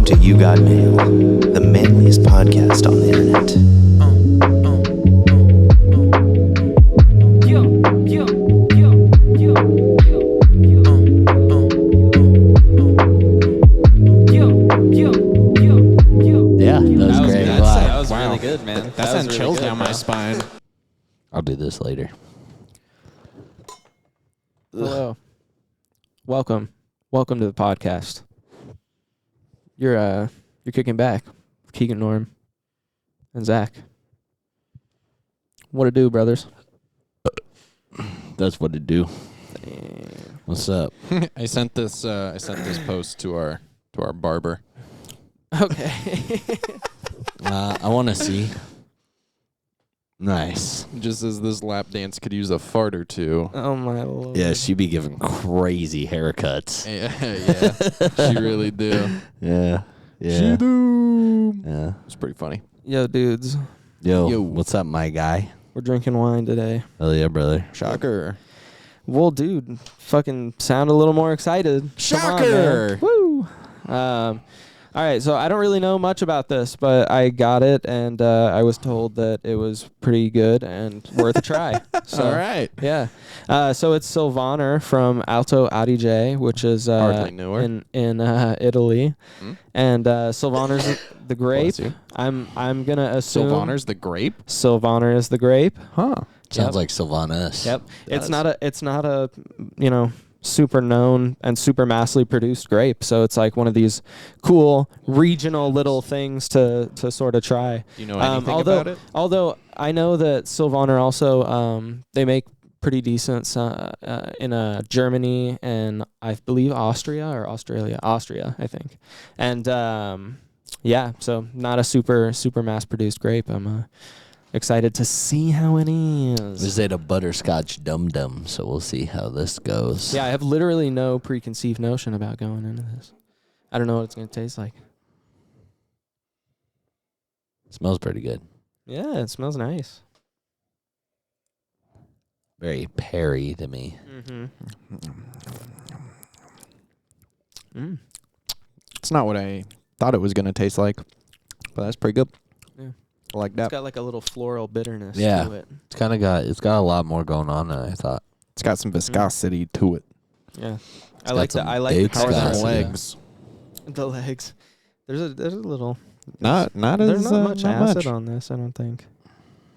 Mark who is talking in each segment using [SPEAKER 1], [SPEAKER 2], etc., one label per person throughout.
[SPEAKER 1] to You Got Mail, the manliest podcast on the internet.
[SPEAKER 2] Yeah, that was great.
[SPEAKER 3] That was really good, man.
[SPEAKER 4] That sent chills down my spine.
[SPEAKER 2] I'll do this later.
[SPEAKER 3] Hello. Welcome to the podcast. You're kicking back. Keegan, Norm, and Zach. What it do, brothers?
[SPEAKER 2] That's what it do. What's up?
[SPEAKER 4] I sent this post to our barber.
[SPEAKER 3] Okay.
[SPEAKER 2] I want to see. Nice.
[SPEAKER 4] Just as this lap dance could use a fart or two.
[SPEAKER 3] Oh my lord.
[SPEAKER 2] Yeah, she be giving crazy haircuts.
[SPEAKER 4] Yeah, she really do.
[SPEAKER 2] Yeah.
[SPEAKER 4] She do.
[SPEAKER 2] Yeah.
[SPEAKER 4] It's pretty funny.
[SPEAKER 3] Yo, dudes.
[SPEAKER 2] Yo, what's up, my guy?
[SPEAKER 3] We're drinking wine today.
[SPEAKER 2] Hell yeah, brother.
[SPEAKER 4] Shocker.
[SPEAKER 3] Well, dude, fucking sound a little more excited.
[SPEAKER 4] Shocker.
[SPEAKER 3] Come on, man. Woo. All right, so I don't really know much about this, but I got it, and I was told that it was pretty good and worth a try. So,
[SPEAKER 4] All right.
[SPEAKER 3] Yeah. So it's Sylvaner from Alto Adige, which is
[SPEAKER 4] Hardly knew her.
[SPEAKER 3] in Italy. And Sylvaner's the grape.
[SPEAKER 4] Bless you.
[SPEAKER 3] I'm gonna assume
[SPEAKER 4] Sylvaner's the grape?
[SPEAKER 3] Sylvaner is the grape.
[SPEAKER 4] Huh.
[SPEAKER 2] Sounds like Sylvanas.
[SPEAKER 3] Yep. It's not a super known and super massively produced grape. So it's like one of these cool regional little things to sort of try.
[SPEAKER 4] Do you know anything about it?
[SPEAKER 3] Although I know that Sylvaner also they make pretty decent in Germany and I believe Austria, I think. And so not a super mass produced grape. I'm excited to see how it is.
[SPEAKER 2] Is it a butterscotch dum-dum? So we'll see how this goes.
[SPEAKER 3] Yeah, I have literally no preconceived notion about going into this. I don't know what it's going to taste like.
[SPEAKER 2] Smells pretty good.
[SPEAKER 3] Yeah, it smells nice.
[SPEAKER 2] Very peary to me.
[SPEAKER 4] It's not what I thought it was going to taste like, but that's pretty good.
[SPEAKER 3] Yeah.
[SPEAKER 4] I like
[SPEAKER 3] It's
[SPEAKER 4] that.
[SPEAKER 3] got like a little floral bitterness
[SPEAKER 2] Yeah.
[SPEAKER 3] to it.
[SPEAKER 2] It's got a lot more going on than I thought.
[SPEAKER 4] It's got some viscosity to it.
[SPEAKER 3] Yeah.
[SPEAKER 2] It's got some
[SPEAKER 3] I like
[SPEAKER 2] big
[SPEAKER 3] the
[SPEAKER 4] How are them
[SPEAKER 2] viscosity.
[SPEAKER 4] legs?
[SPEAKER 3] The legs. There's a little
[SPEAKER 4] Not
[SPEAKER 3] there's
[SPEAKER 4] as
[SPEAKER 3] not much
[SPEAKER 4] not
[SPEAKER 3] acid
[SPEAKER 4] much.
[SPEAKER 3] on this, I don't think.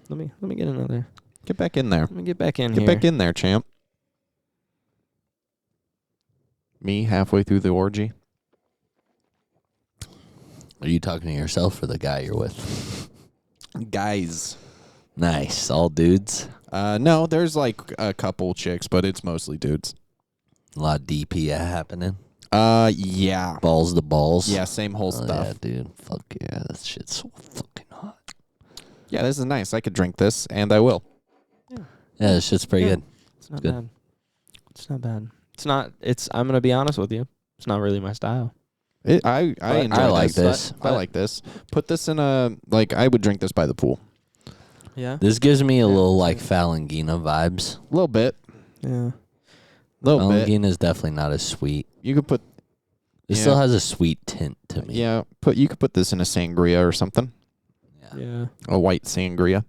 [SPEAKER 3] Let me get another.
[SPEAKER 4] Get back in there.
[SPEAKER 3] Let me get back in
[SPEAKER 4] Get
[SPEAKER 3] here.
[SPEAKER 4] back in there, champ. Me halfway through the orgy.
[SPEAKER 2] Are you talking to yourself or the guy you're with?
[SPEAKER 4] Guys.
[SPEAKER 2] Nice. All dudes.
[SPEAKER 4] No, there's like a couple chicks, but it's mostly dudes.
[SPEAKER 2] A lot of DP happening.
[SPEAKER 4] Yeah.
[SPEAKER 2] Balls to balls.
[SPEAKER 4] Yeah, same whole
[SPEAKER 2] Oh,
[SPEAKER 4] stuff.
[SPEAKER 2] yeah, dude. Fuck yeah. That shit's so fucking hot.
[SPEAKER 4] Yeah, this is nice. I could drink this, and I will.
[SPEAKER 2] Yeah, this shit's pretty good.
[SPEAKER 3] It's not
[SPEAKER 2] Good.
[SPEAKER 3] bad. It's not bad. I'm going to be honest with you. It's not really my style.
[SPEAKER 4] I enjoy
[SPEAKER 2] I like
[SPEAKER 4] this.
[SPEAKER 2] this.
[SPEAKER 4] I like this. Put this in I would drink this by the pool.
[SPEAKER 3] Yeah.
[SPEAKER 2] This gives me a
[SPEAKER 3] Yeah,
[SPEAKER 2] little
[SPEAKER 3] it's
[SPEAKER 2] like Falangina vibes.
[SPEAKER 4] A little bit.
[SPEAKER 3] Yeah.
[SPEAKER 4] Little bit.
[SPEAKER 2] Falangina is definitely not as sweet.
[SPEAKER 4] You could put
[SPEAKER 2] It
[SPEAKER 4] Yeah.
[SPEAKER 2] still has a sweet tint to me.
[SPEAKER 4] you could put this in a sangria or something.
[SPEAKER 3] Yeah.
[SPEAKER 4] A white sangria.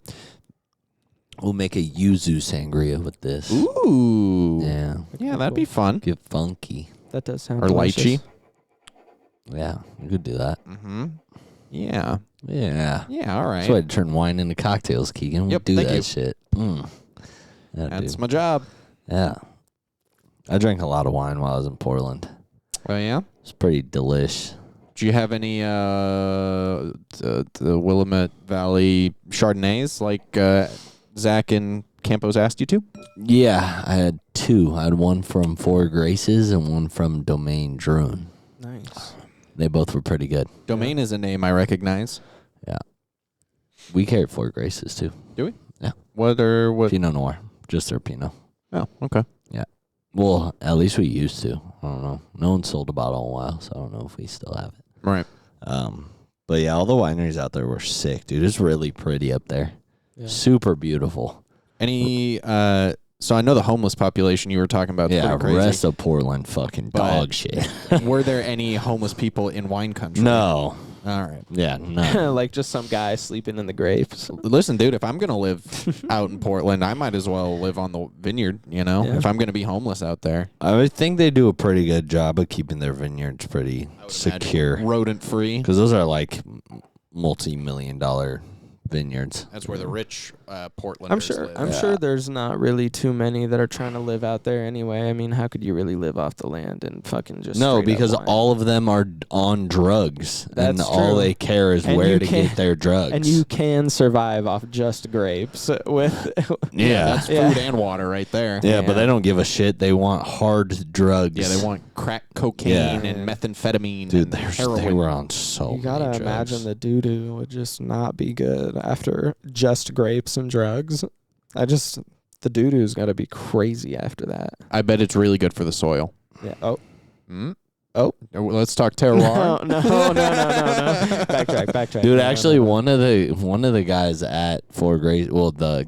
[SPEAKER 2] We'll make a yuzu sangria with this.
[SPEAKER 4] Ooh.
[SPEAKER 2] Yeah.
[SPEAKER 4] Yeah, that'd be fun.
[SPEAKER 2] Get funky.
[SPEAKER 3] That does sound
[SPEAKER 4] Or
[SPEAKER 3] delicious.
[SPEAKER 4] lychee.
[SPEAKER 2] Yeah, we could do that.
[SPEAKER 4] Mm-hmm. Yeah.
[SPEAKER 2] Yeah.
[SPEAKER 4] Yeah, all right.
[SPEAKER 2] That's why I turn wine into cocktails, Keegan. We
[SPEAKER 4] Yep,
[SPEAKER 2] do
[SPEAKER 4] thank
[SPEAKER 2] that
[SPEAKER 4] you.
[SPEAKER 2] shit. Yeah,
[SPEAKER 4] That's
[SPEAKER 2] dude.
[SPEAKER 4] my job.
[SPEAKER 2] Yeah. I drank a lot of wine while I was in Portland.
[SPEAKER 4] Oh, yeah?
[SPEAKER 2] It's pretty delish.
[SPEAKER 4] Do you have any the Willamette Valley Chardonnays like Zach and Campos asked you to?
[SPEAKER 2] Yeah, I had two. I had one from Four Graces and one from Domaine Drune.
[SPEAKER 3] Nice.
[SPEAKER 2] They both were pretty good.
[SPEAKER 4] Domain is a name I recognize.
[SPEAKER 2] Yeah. We carried Four Graces too.
[SPEAKER 4] Do we?
[SPEAKER 2] Yeah.
[SPEAKER 4] What?
[SPEAKER 2] Pinot Noir. Just their Pinot.
[SPEAKER 4] Oh, okay.
[SPEAKER 2] Well, at least we used to. I don't know. No one sold a bottle in a while, so I don't know if we still have it.
[SPEAKER 4] Right.
[SPEAKER 2] But yeah, all the wineries out there were sick, dude. It's really pretty up there.
[SPEAKER 3] Yeah.
[SPEAKER 2] Super beautiful.
[SPEAKER 4] Any So I know the homeless population you were talking about.
[SPEAKER 2] Yeah,
[SPEAKER 4] pretty crazy.
[SPEAKER 2] rest of Portland, fucking dog shit.
[SPEAKER 4] Were there any homeless people in wine country?
[SPEAKER 2] No.
[SPEAKER 4] All right.
[SPEAKER 2] Yeah, no.
[SPEAKER 3] Like just some guy sleeping in the grapes.
[SPEAKER 4] Listen, dude, if I'm going to live out in Portland, I might as well live on the vineyard, you know,
[SPEAKER 3] Yeah.
[SPEAKER 4] if I'm going to be homeless out there.
[SPEAKER 2] I would think they do a pretty good job of keeping their vineyards pretty secure.
[SPEAKER 4] Rodent free.
[SPEAKER 2] Because those are like multi-million-dollar vineyards.
[SPEAKER 4] That's where the rich Portlanders live.
[SPEAKER 3] I'm sure there's not really too many that are trying to live out there anyway. I mean, how could you really live off the land and fucking just
[SPEAKER 2] No,
[SPEAKER 3] straight up
[SPEAKER 2] because
[SPEAKER 3] wine?
[SPEAKER 2] all of them are on drugs.
[SPEAKER 3] That's
[SPEAKER 2] and all
[SPEAKER 3] true.
[SPEAKER 2] they care is
[SPEAKER 3] And
[SPEAKER 2] where
[SPEAKER 3] you
[SPEAKER 2] to
[SPEAKER 3] can-
[SPEAKER 2] get their drugs.
[SPEAKER 3] and you can survive off just grapes with
[SPEAKER 2] yeah.
[SPEAKER 4] That's
[SPEAKER 3] Yeah.
[SPEAKER 4] food and water right there.
[SPEAKER 2] Yeah, but
[SPEAKER 3] Yeah.
[SPEAKER 2] they don't give a shit. They want hard drugs.
[SPEAKER 4] Yeah, they want crack cocaine
[SPEAKER 2] Yeah.
[SPEAKER 4] and methamphetamine
[SPEAKER 2] Dude,
[SPEAKER 4] and
[SPEAKER 2] they
[SPEAKER 4] heroin.
[SPEAKER 2] were on so
[SPEAKER 3] You gotta
[SPEAKER 2] many
[SPEAKER 3] imagine
[SPEAKER 2] drugs.
[SPEAKER 3] the doo-doo would just not be good after just grapes and drugs. The doo-doo's gotta be crazy after that.
[SPEAKER 4] I bet it's really good for the soil.
[SPEAKER 3] Yeah. Oh.
[SPEAKER 4] Mm?
[SPEAKER 3] Oh.
[SPEAKER 4] Let's talk terroir.
[SPEAKER 3] No. Backtrack.
[SPEAKER 2] Dude,
[SPEAKER 3] No,
[SPEAKER 2] actually,
[SPEAKER 3] no.
[SPEAKER 2] one of the guys at Four Grace, well, the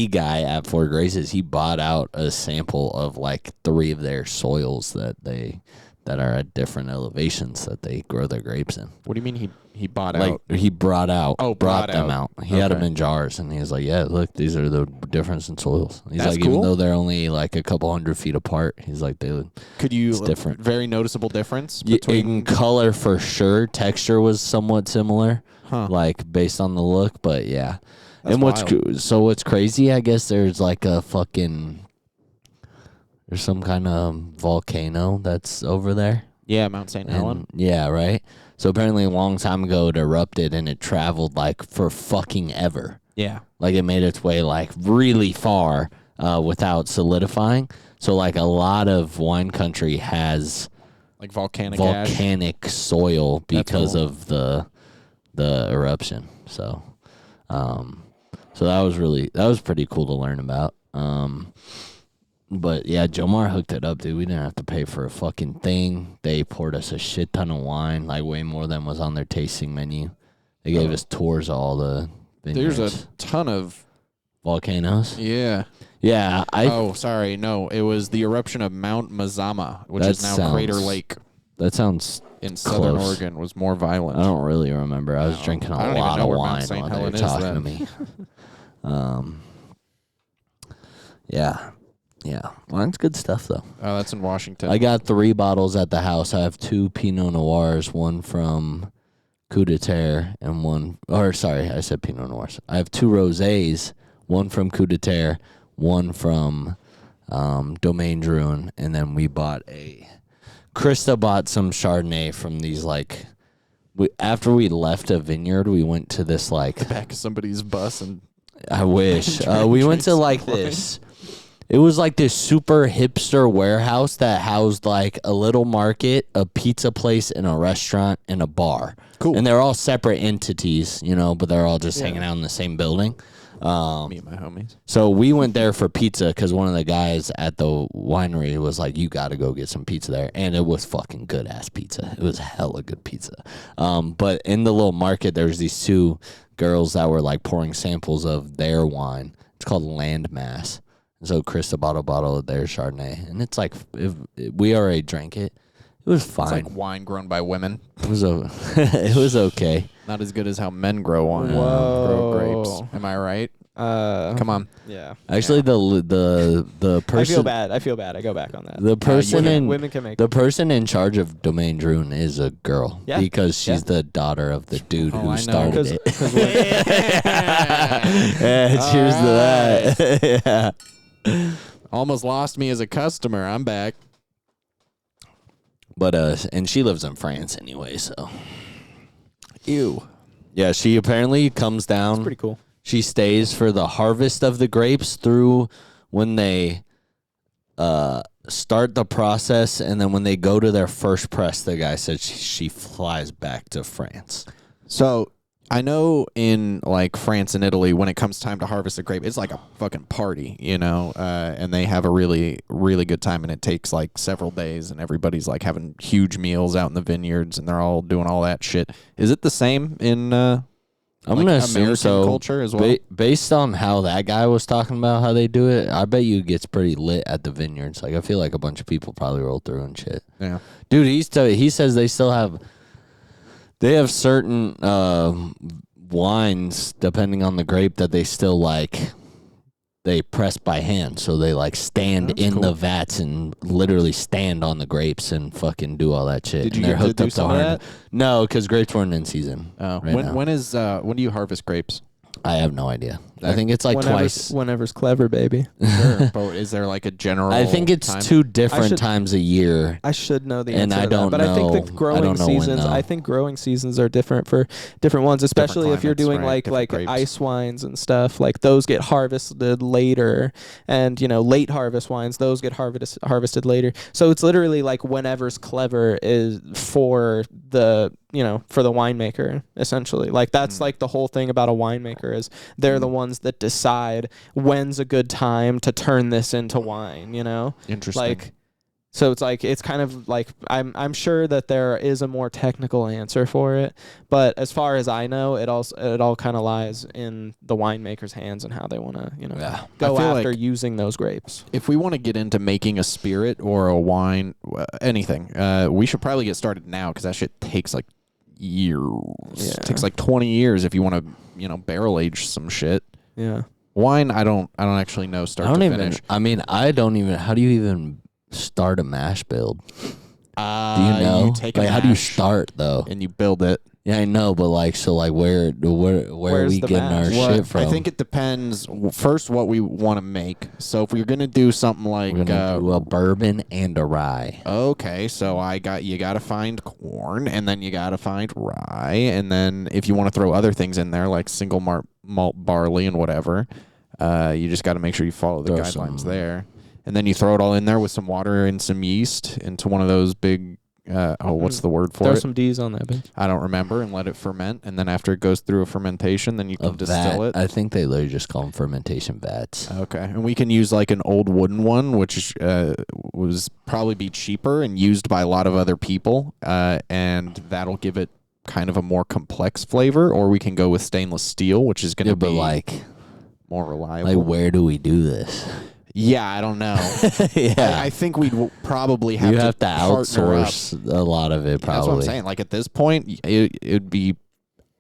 [SPEAKER 2] guy at Four Graces, he bought out a sample of like 3 of their soils that are at different elevations that they grow their grapes in.
[SPEAKER 4] What do you mean he bought
[SPEAKER 2] Like
[SPEAKER 4] out?
[SPEAKER 2] he brought
[SPEAKER 4] brought
[SPEAKER 2] them
[SPEAKER 4] out.
[SPEAKER 2] out. He had them
[SPEAKER 4] Okay.
[SPEAKER 2] in jars, and he was like, "Yeah, look, these are the difference in soils." He's
[SPEAKER 4] That's
[SPEAKER 2] like, even
[SPEAKER 4] cool.
[SPEAKER 2] though they're only like a couple 100 feet apart, he's like,
[SPEAKER 4] Could you
[SPEAKER 2] it's different.
[SPEAKER 4] Very noticeable difference
[SPEAKER 2] in
[SPEAKER 4] between
[SPEAKER 2] color for sure. Texture was somewhat similar, like based on the look, but yeah.
[SPEAKER 4] That's
[SPEAKER 2] and
[SPEAKER 4] wild.
[SPEAKER 2] what's crazy? I guess there's like there's some kind of volcano that's over there.
[SPEAKER 4] Yeah, Mount St. Helens.
[SPEAKER 2] Yeah, right. So apparently, a long time ago, it erupted and it traveled like for fucking ever.
[SPEAKER 4] Yeah.
[SPEAKER 2] Like it made its way like really far without solidifying. So like a lot of wine country has
[SPEAKER 4] Like volcanic ash.
[SPEAKER 2] volcanic soil because
[SPEAKER 4] cool.
[SPEAKER 2] of the eruption. So that was pretty cool to learn about. But yeah, Jomar hooked it up, dude. We didn't have to pay for a fucking thing. They poured us a shit ton of wine, like way more than was on their tasting menu. They gave us tours of all the vineyards.
[SPEAKER 4] There's a ton of
[SPEAKER 2] volcanoes.
[SPEAKER 4] Yeah.
[SPEAKER 2] Yeah,
[SPEAKER 4] Sorry. No, it was the eruption of Mount Mazama, which
[SPEAKER 2] That
[SPEAKER 4] is now
[SPEAKER 2] sounds
[SPEAKER 4] Crater Lake
[SPEAKER 2] that sounds.
[SPEAKER 4] in southern
[SPEAKER 2] close.
[SPEAKER 4] Oregon, was more violent.
[SPEAKER 2] I don't really remember. I was
[SPEAKER 4] No.
[SPEAKER 2] drinking
[SPEAKER 4] I
[SPEAKER 2] a
[SPEAKER 4] don't even
[SPEAKER 2] lot
[SPEAKER 4] know
[SPEAKER 2] of
[SPEAKER 4] where Mount
[SPEAKER 2] wine
[SPEAKER 4] St.
[SPEAKER 2] while they were
[SPEAKER 4] Helen is
[SPEAKER 2] talking to
[SPEAKER 4] then.
[SPEAKER 2] me. Yeah. Wine's good stuff though.
[SPEAKER 4] Oh, that's in Washington.
[SPEAKER 2] I got 3 bottles at the house. I have 2 Pinot Noirs, one from Coup de Terre and I said Pinot Noirs. I have 2 Rosés, one from Coup de Terre, one from Domaine Drouin, and then Krista bought some Chardonnay from these after we left a vineyard, we went to this
[SPEAKER 4] back of somebody's bus and
[SPEAKER 2] I wish. We went to this. It was like this super hipster warehouse that housed like a little market, a pizza place, and a restaurant and a bar.
[SPEAKER 4] Cool.
[SPEAKER 2] And they're all separate entities, but they're all just hanging out in the same building.
[SPEAKER 4] me and my homies.
[SPEAKER 2] So we went there for pizza because one of the guys at the winery was like, "You got to go get some pizza there," and it was fucking good ass pizza. It was hella good pizza. But in the little market, there's these 2 girls that were like pouring samples of their wine. It's called Landmass. So Krista bought a bottle of their Chardonnay, and it's like if we already drank it. It was
[SPEAKER 4] It's
[SPEAKER 2] fine.
[SPEAKER 4] like wine grown by women.
[SPEAKER 2] It was it was okay.
[SPEAKER 4] Not as good as how men grow wine.
[SPEAKER 3] Whoa.
[SPEAKER 4] Grow grapes. Am I right? Come on.
[SPEAKER 3] Yeah.
[SPEAKER 2] Actually, the person
[SPEAKER 3] I feel bad. I go back on that.
[SPEAKER 2] the person
[SPEAKER 3] women can make
[SPEAKER 2] the person in charge of Domaine Drouin is a girl.
[SPEAKER 3] Yeah.
[SPEAKER 2] Because she's the daughter of the dude
[SPEAKER 4] Oh, I
[SPEAKER 2] who
[SPEAKER 4] know.
[SPEAKER 2] started it.
[SPEAKER 3] 'Cause
[SPEAKER 2] Yeah, cheers to that. Yeah.
[SPEAKER 4] Almost lost me as a customer. I'm back.
[SPEAKER 2] But and she lives in France anyway, so
[SPEAKER 4] Ew.
[SPEAKER 2] yeah, she apparently comes down.
[SPEAKER 3] It's pretty cool.
[SPEAKER 2] She stays for the harvest of the grapes through when they start the process, and then when they go to their first press, the guy said she flies back to France.
[SPEAKER 4] So I know in like France and Italy, when it comes time to harvest a grape, it's like a fucking party, and they have a really, really good time, and it takes like several days, and everybody's like having huge meals out in the vineyards, and they're all doing all that shit. Is it the same in
[SPEAKER 2] I'm
[SPEAKER 4] Like
[SPEAKER 2] gonna assume
[SPEAKER 4] American
[SPEAKER 2] so.
[SPEAKER 4] culture as well.
[SPEAKER 2] Based on how that guy was talking about how they do it, I bet you it gets pretty lit at the vineyards. Like I feel like a bunch of people probably roll through and shit.
[SPEAKER 4] Yeah.
[SPEAKER 2] Dude, he says they still have certain wines depending on the grape that they still like. They press by hand, so they like stand
[SPEAKER 4] That's
[SPEAKER 2] in
[SPEAKER 4] cool.
[SPEAKER 2] the vats and literally stand on the grapes and fucking do all that shit.
[SPEAKER 4] Did you
[SPEAKER 2] And they're
[SPEAKER 4] get to
[SPEAKER 2] hooked
[SPEAKER 4] do
[SPEAKER 2] up to
[SPEAKER 4] some of
[SPEAKER 2] harness.
[SPEAKER 4] that?
[SPEAKER 2] No, because grapes weren't in season.
[SPEAKER 4] Oh,
[SPEAKER 2] right now.
[SPEAKER 4] when do you harvest grapes?
[SPEAKER 2] I have no idea. I think it's like twice.
[SPEAKER 3] Whenever's clever, baby.
[SPEAKER 4] Sure. But is there like a general?
[SPEAKER 2] I think it's
[SPEAKER 4] time?
[SPEAKER 2] two different
[SPEAKER 3] should-
[SPEAKER 2] times a year.
[SPEAKER 3] I should know the
[SPEAKER 2] And
[SPEAKER 3] answer
[SPEAKER 2] I
[SPEAKER 3] to
[SPEAKER 2] don't
[SPEAKER 3] that, but I think
[SPEAKER 2] know-
[SPEAKER 3] the growing
[SPEAKER 2] I don't know when,
[SPEAKER 3] seasons.
[SPEAKER 2] though.
[SPEAKER 3] I think growing seasons are different for different ones, especially if you're
[SPEAKER 4] climates,
[SPEAKER 3] doing
[SPEAKER 4] right?
[SPEAKER 3] like
[SPEAKER 4] Different grapes.
[SPEAKER 3] ice wines and stuff. Like those get harvested later, and late harvest wines those get harvested later. So it's literally like whenever's clever is for the for the winemaker essentially. Like that's like the whole thing about a winemaker is they're the ones that decide when's a good time to turn this into wine.
[SPEAKER 4] Interesting.
[SPEAKER 3] Like, so it's kind of like I'm sure that there is a more technical answer for it, but as far as I know, it all kind of lies in the winemaker's hands and how they want to go
[SPEAKER 4] I feel
[SPEAKER 3] after
[SPEAKER 4] like
[SPEAKER 3] using those grapes.
[SPEAKER 4] if we want to get into making a spirit or a wine, anything, we should probably get started now because that shit takes like years.
[SPEAKER 3] Yeah.
[SPEAKER 4] It takes like 20 years if you want to, barrel age some shit.
[SPEAKER 3] Yeah.
[SPEAKER 4] Wine, I don't actually know start
[SPEAKER 2] I don't
[SPEAKER 4] to
[SPEAKER 2] even.
[SPEAKER 4] finish.
[SPEAKER 2] I mean, I don't even. How do you even start a mash build? Do you know?
[SPEAKER 4] You take a
[SPEAKER 2] How do you
[SPEAKER 4] mash
[SPEAKER 2] start though?
[SPEAKER 4] and you build it.
[SPEAKER 2] Yeah, I know, but like, so like, where are
[SPEAKER 3] Where's
[SPEAKER 2] we
[SPEAKER 3] the
[SPEAKER 2] getting
[SPEAKER 3] mash?
[SPEAKER 2] our
[SPEAKER 4] What-
[SPEAKER 2] shit from?
[SPEAKER 4] I think it depends. First, what we want to make. So if we're gonna do something like,
[SPEAKER 2] we're gonna do a bourbon and a rye.
[SPEAKER 4] okay, so you got to find corn, and then you got to find rye, and then if you want to throw other things in there like single malt barley and whatever, you just got to make sure you follow the
[SPEAKER 2] Throw
[SPEAKER 4] guidelines
[SPEAKER 2] some-
[SPEAKER 4] there, and then you throw it all in there with some water and some yeast into one of those big. What's the word for
[SPEAKER 3] Throw
[SPEAKER 4] it?
[SPEAKER 3] some D's on that, bitch.
[SPEAKER 4] I don't remember, and let it ferment, and then after it goes through a fermentation, then you
[SPEAKER 2] A
[SPEAKER 4] can distill
[SPEAKER 2] vat.
[SPEAKER 4] it.
[SPEAKER 2] I think they literally just call them fermentation vats.
[SPEAKER 4] Okay, and we can use like an old wooden one, which was probably be cheaper and used by a lot of other people, and that'll give it kind of a more complex flavor. Or we can go with stainless steel, which is going to
[SPEAKER 2] But
[SPEAKER 4] be
[SPEAKER 2] like
[SPEAKER 4] more reliable.
[SPEAKER 2] where do we do this?
[SPEAKER 4] Yeah, I don't know.
[SPEAKER 2] Yeah,
[SPEAKER 4] I think we'd partly have
[SPEAKER 2] you
[SPEAKER 4] to
[SPEAKER 2] have to
[SPEAKER 4] partner up.
[SPEAKER 2] outsource a lot of it. Probably.
[SPEAKER 4] That's what I'm saying. Like at this point, it'd be.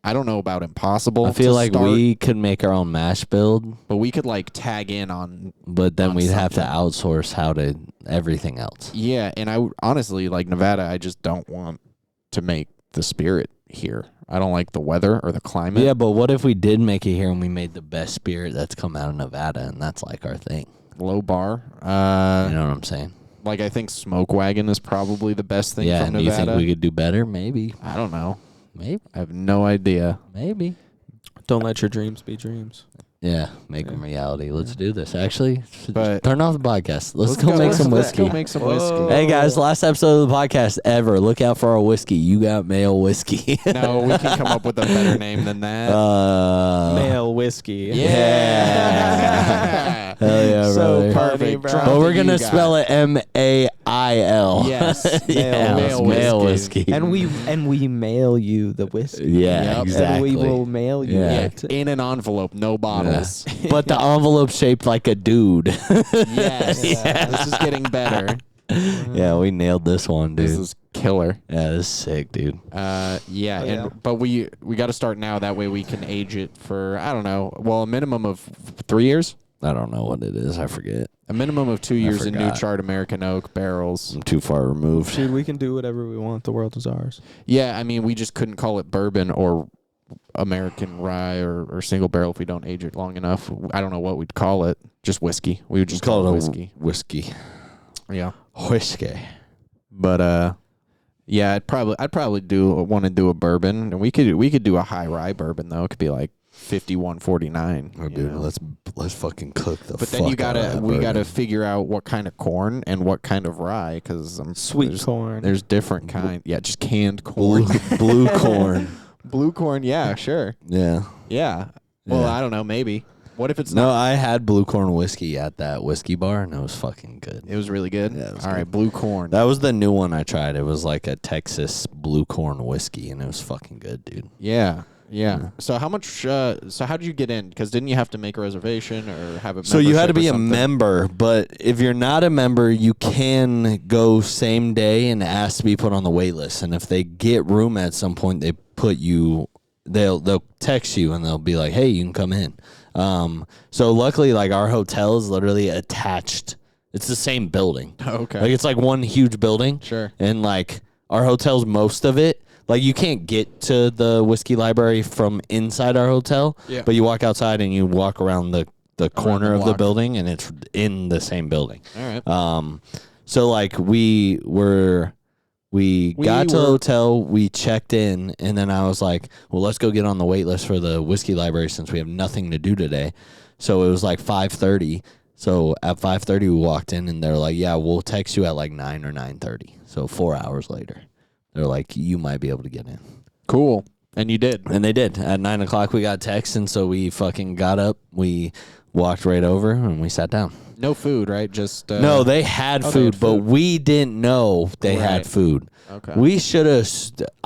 [SPEAKER 4] I don't know about impossible.
[SPEAKER 2] I feel
[SPEAKER 4] to
[SPEAKER 2] like
[SPEAKER 4] start,
[SPEAKER 2] we could make our own mash build,
[SPEAKER 4] but we could like tag in on.
[SPEAKER 2] but then
[SPEAKER 4] on
[SPEAKER 2] we'd have to
[SPEAKER 4] something.
[SPEAKER 2] outsource how to everything else.
[SPEAKER 4] Yeah, and I honestly like Nevada. I just don't want to make the spirit here. I don't like the weather or the climate.
[SPEAKER 2] Yeah, but what if we did make it here and we made the best spirit that's come out of Nevada, and that's like our thing?
[SPEAKER 4] Low bar.
[SPEAKER 2] You know what I'm saying?
[SPEAKER 4] Like I think Smoke Wagon is probably the best thing
[SPEAKER 2] Yeah,
[SPEAKER 4] from
[SPEAKER 2] and do you
[SPEAKER 4] Nevada.
[SPEAKER 2] think we could do better? Maybe.
[SPEAKER 4] I don't know.
[SPEAKER 2] Maybe.
[SPEAKER 4] I have no idea.
[SPEAKER 2] Maybe.
[SPEAKER 3] Don't let your dreams be dreams.
[SPEAKER 2] Yeah, make them reality. Let's do this. Actually,
[SPEAKER 4] But-
[SPEAKER 2] turn off the podcast. Let's go make some
[SPEAKER 4] Let's
[SPEAKER 2] whiskey.
[SPEAKER 4] go make some whiskey.
[SPEAKER 2] Hey guys, last episode of the podcast ever. Look out for our whiskey. You got male whiskey.
[SPEAKER 4] No, we can come up with a better name than that.
[SPEAKER 3] Male whiskey.
[SPEAKER 4] Yeah.
[SPEAKER 2] Hell yeah,
[SPEAKER 3] So
[SPEAKER 2] brother.
[SPEAKER 4] Perfect.
[SPEAKER 3] bro.
[SPEAKER 4] Drop
[SPEAKER 2] But we're
[SPEAKER 4] it, you
[SPEAKER 2] gonna
[SPEAKER 4] guys.
[SPEAKER 2] spell it MAIL.
[SPEAKER 4] Yes.
[SPEAKER 2] yeah,
[SPEAKER 4] Male
[SPEAKER 2] male
[SPEAKER 4] whiskey.
[SPEAKER 2] whiskey.
[SPEAKER 3] And we mail you the whiskey.
[SPEAKER 2] Yeah,
[SPEAKER 4] Yep.
[SPEAKER 2] exactly.
[SPEAKER 3] And we will mail you
[SPEAKER 2] Yeah.
[SPEAKER 3] it.
[SPEAKER 4] In an envelope, no bottles.
[SPEAKER 2] But the envelope shaped like a dude.
[SPEAKER 4] Yes.
[SPEAKER 3] Yeah.
[SPEAKER 4] This is getting better.
[SPEAKER 2] Yeah, we nailed this one, dude.
[SPEAKER 4] This is killer.
[SPEAKER 2] Yeah, this is sick, dude.
[SPEAKER 4] Yeah,
[SPEAKER 3] Oh, yeah.
[SPEAKER 4] but we got to start now. That way we can age it for I don't know. Well, a minimum of 3 years,
[SPEAKER 2] I don't know what it is. I forget.
[SPEAKER 4] a minimum of 2 years in new
[SPEAKER 2] forgot.
[SPEAKER 4] chart American oak barrels.
[SPEAKER 2] I'm too far removed.
[SPEAKER 3] Dude, we can do whatever we want. The world is ours.
[SPEAKER 4] Yeah, I mean we just couldn't call it bourbon or American rye or single barrel if we don't age it long enough. I don't know what we'd call it. Just whiskey. We would just call it whiskey.
[SPEAKER 2] Whiskey.
[SPEAKER 4] Yeah,
[SPEAKER 2] Whiskey.
[SPEAKER 4] but yeah, I'd probably want to do a bourbon, and we could do a high rye bourbon though. It could be like 51.49.
[SPEAKER 2] Oh, dude, let's fucking cook the.
[SPEAKER 4] But then we gotta figure out what kind of corn and what kind of rye because
[SPEAKER 3] Sweet corn.
[SPEAKER 4] There's different kind. Yeah, just canned corn.
[SPEAKER 2] blue corn.
[SPEAKER 4] Blue corn. Yeah, sure.
[SPEAKER 2] Yeah.
[SPEAKER 4] Yeah. Well,
[SPEAKER 2] Yeah.
[SPEAKER 4] I don't know. Maybe. What if it's
[SPEAKER 2] No,
[SPEAKER 4] not?
[SPEAKER 2] I had blue corn whiskey at that whiskey bar, and it was fucking good.
[SPEAKER 4] It was really good.
[SPEAKER 2] Yeah, it was
[SPEAKER 4] All
[SPEAKER 2] good.
[SPEAKER 4] right, blue corn.
[SPEAKER 2] That was the new one I tried. It was like a Texas blue corn whiskey, and it was fucking good, dude.
[SPEAKER 4] Yeah. Yeah. So how much? So how did you get in? Because didn't you have to make a reservation or have a?
[SPEAKER 2] So you had to be
[SPEAKER 4] membership or
[SPEAKER 2] a
[SPEAKER 4] something?
[SPEAKER 2] member, but if you're not a member, you can go same day and ask to be put on the wait list. And if they get room at some point, they put you. They'll text you and they'll be like, "Hey, you can come in." So luckily, like our hotel is literally attached. It's the same building.
[SPEAKER 4] Okay.
[SPEAKER 2] Like it's like one huge building.
[SPEAKER 4] Sure.
[SPEAKER 2] And like our hotel's most of it. Like you can't get to the whiskey library from inside our hotel.
[SPEAKER 4] Yeah.
[SPEAKER 2] But you walk outside and you walk around the corner of the
[SPEAKER 4] block.
[SPEAKER 2] building and it's in the same building.
[SPEAKER 4] All right.
[SPEAKER 2] So like we got to the hotel, we checked in, and then I was like, well, let's go get on the wait list for the whiskey library since we have nothing to do today. So it was like 5:30. So at 5:30 we walked in and they're like, yeah, we'll text you at like 9 or 9:30. So 4 hours later, they're like, you might be able to get in.
[SPEAKER 4] Cool. And you did.
[SPEAKER 2] And they did. At 9 o'clock we got text, and so we fucking got up, we walked right over, and we sat down.
[SPEAKER 4] No food, right? Just
[SPEAKER 2] No, they had food, but we didn't know they had
[SPEAKER 4] Right.
[SPEAKER 2] food.
[SPEAKER 4] Okay.
[SPEAKER 2] We should have,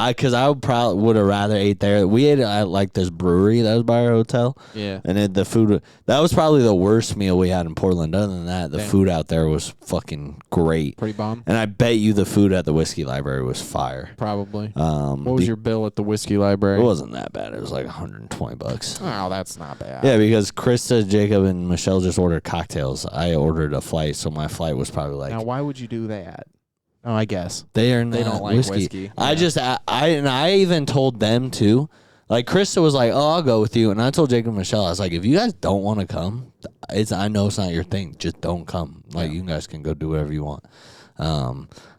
[SPEAKER 2] because I would have rather ate there. We ate at like this brewery that was by our hotel,
[SPEAKER 4] Yeah.
[SPEAKER 2] and the food, that was probably the worst meal we had in Portland. Other than that, the
[SPEAKER 4] Damn.
[SPEAKER 2] food out there was fucking great.
[SPEAKER 4] Pretty bomb.
[SPEAKER 2] And I bet you the food at the whiskey library was fire.
[SPEAKER 4] Probably. What was
[SPEAKER 2] be-
[SPEAKER 4] your bill at the whiskey library?
[SPEAKER 2] It wasn't that bad. It was like $120.
[SPEAKER 4] Oh, that's not bad.
[SPEAKER 2] Yeah, because Krista, Jacob, and Michelle just ordered cocktails. I ordered a flight, so my flight was probably like.
[SPEAKER 4] Now, why would you do that? Oh, I guess.
[SPEAKER 2] They are not
[SPEAKER 4] They don't like whiskey.
[SPEAKER 2] I
[SPEAKER 4] Yeah.
[SPEAKER 2] just I even told them too. Like Krista was like, "Oh, I'll go with you," and I told Jacob and Michelle, I was like, "If you guys don't want to come, I know it's not your thing. Just don't come. Like you guys can go do whatever you want."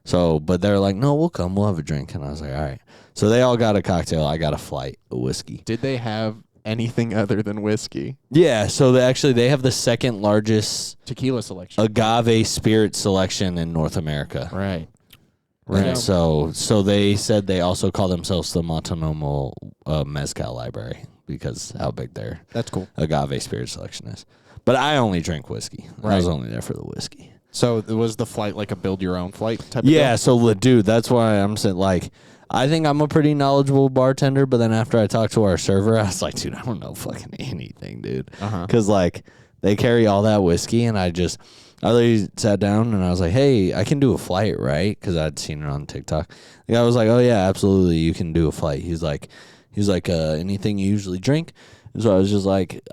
[SPEAKER 2] So, but they're like, "No, we'll come. We'll have a drink," and I was like, "All right." So they all got a cocktail. I got a flight, a whiskey.
[SPEAKER 4] Did they have anything other than whiskey?
[SPEAKER 2] Yeah. So they have the second largest
[SPEAKER 4] Tequila selection.
[SPEAKER 2] agave spirit selection in North America.
[SPEAKER 4] Right.
[SPEAKER 2] Right. So they said they also call themselves the Montanomo Mezcal Library because how big their
[SPEAKER 4] That's cool.
[SPEAKER 2] agave spirit selection is. But I only drink whiskey. I was only there for the whiskey.
[SPEAKER 4] So was the flight like a build your own flight type
[SPEAKER 2] Yeah.
[SPEAKER 4] of
[SPEAKER 2] So dude, that's why I'm saying like I think I'm a pretty knowledgeable bartender. But then after I talked to our server, I was like, dude, I don't know fucking anything, dude. Because like they carry all that whiskey, and I literally sat down and I was like, hey, I can do a flight, right? Because I'd seen it on TikTok. The guy was like, oh, yeah, absolutely, you can do a flight. He's like, anything you usually drink? And so I was like,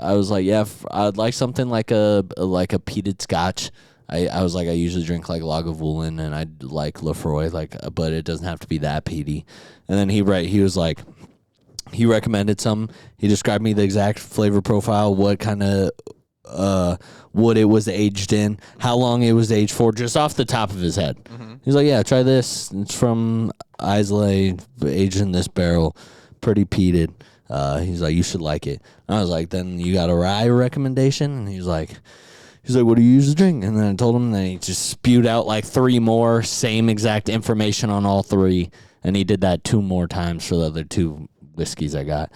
[SPEAKER 2] yeah, I'd like something like a peated scotch. I was like, I usually drink like Lagavulin, and I like Lefroy, but it doesn't have to be that peaty. And then he was like, he recommended some. He described me the exact flavor profile, what kind of wood it was aged in, how long it was aged for, just off the top of his head. He's like, yeah, try this. It's from Islay, aged in this barrel, pretty peated. He's like, you should like it. And I was like, then you got a rye recommendation? And he's like, what do you usually drink? And then I told him, and then he just spewed out like 3 more, same exact information on all 3. And he did that 2 more times for the other 2 whiskeys I got.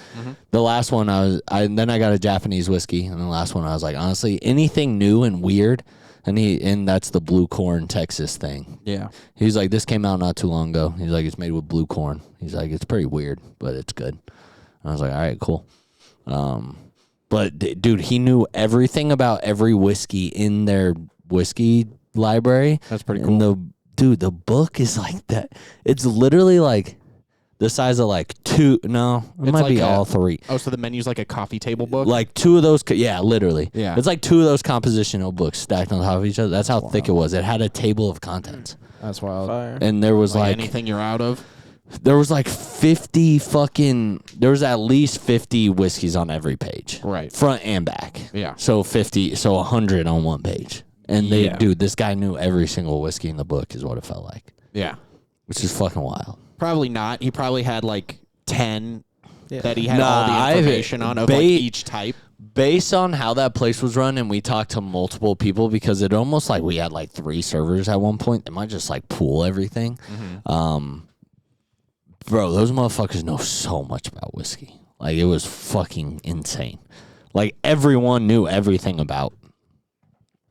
[SPEAKER 2] The last one then I got a Japanese whiskey, and the last one I was like, honestly, anything new and weird, and that's the blue corn Texas thing.
[SPEAKER 4] Yeah.
[SPEAKER 2] He's like, this came out not too long ago. He's like, it's made with blue corn. He's like, it's pretty weird, but it's good. I was like, all right, cool. But dude, he knew everything about every whiskey in their whiskey library.
[SPEAKER 4] That's pretty cool.
[SPEAKER 2] And the book is like that. It's literally like the size of like 2. No, it might be all 3.
[SPEAKER 4] Oh, so the menu's like a coffee table book?
[SPEAKER 2] Like 2 of those. Yeah, literally.
[SPEAKER 4] Yeah.
[SPEAKER 2] It's like 2 of those compositional books stacked on top of each other. That's how thick it was. It had a table of contents.
[SPEAKER 4] That's wild.
[SPEAKER 3] Fire.
[SPEAKER 2] And there was like
[SPEAKER 4] anything you're out of?
[SPEAKER 2] there was like 50 there was at least 50 whiskeys on every page.
[SPEAKER 4] Right.
[SPEAKER 2] Front and back.
[SPEAKER 4] Yeah.
[SPEAKER 2] So 100 on one page. And dude, this guy knew every single whiskey in the book is what it felt like.
[SPEAKER 4] Yeah.
[SPEAKER 2] Which is fucking wild.
[SPEAKER 4] Probably not. He probably had like 10
[SPEAKER 3] Yeah.
[SPEAKER 4] that he had all the information on of like each type.
[SPEAKER 2] Based on how that place was run, and we talked to multiple people, because it almost like we had like 3 servers at one point. They might just like pool everything. Bro, those motherfuckers know so much about whiskey. Like, it was fucking insane. Like, everyone knew everything about.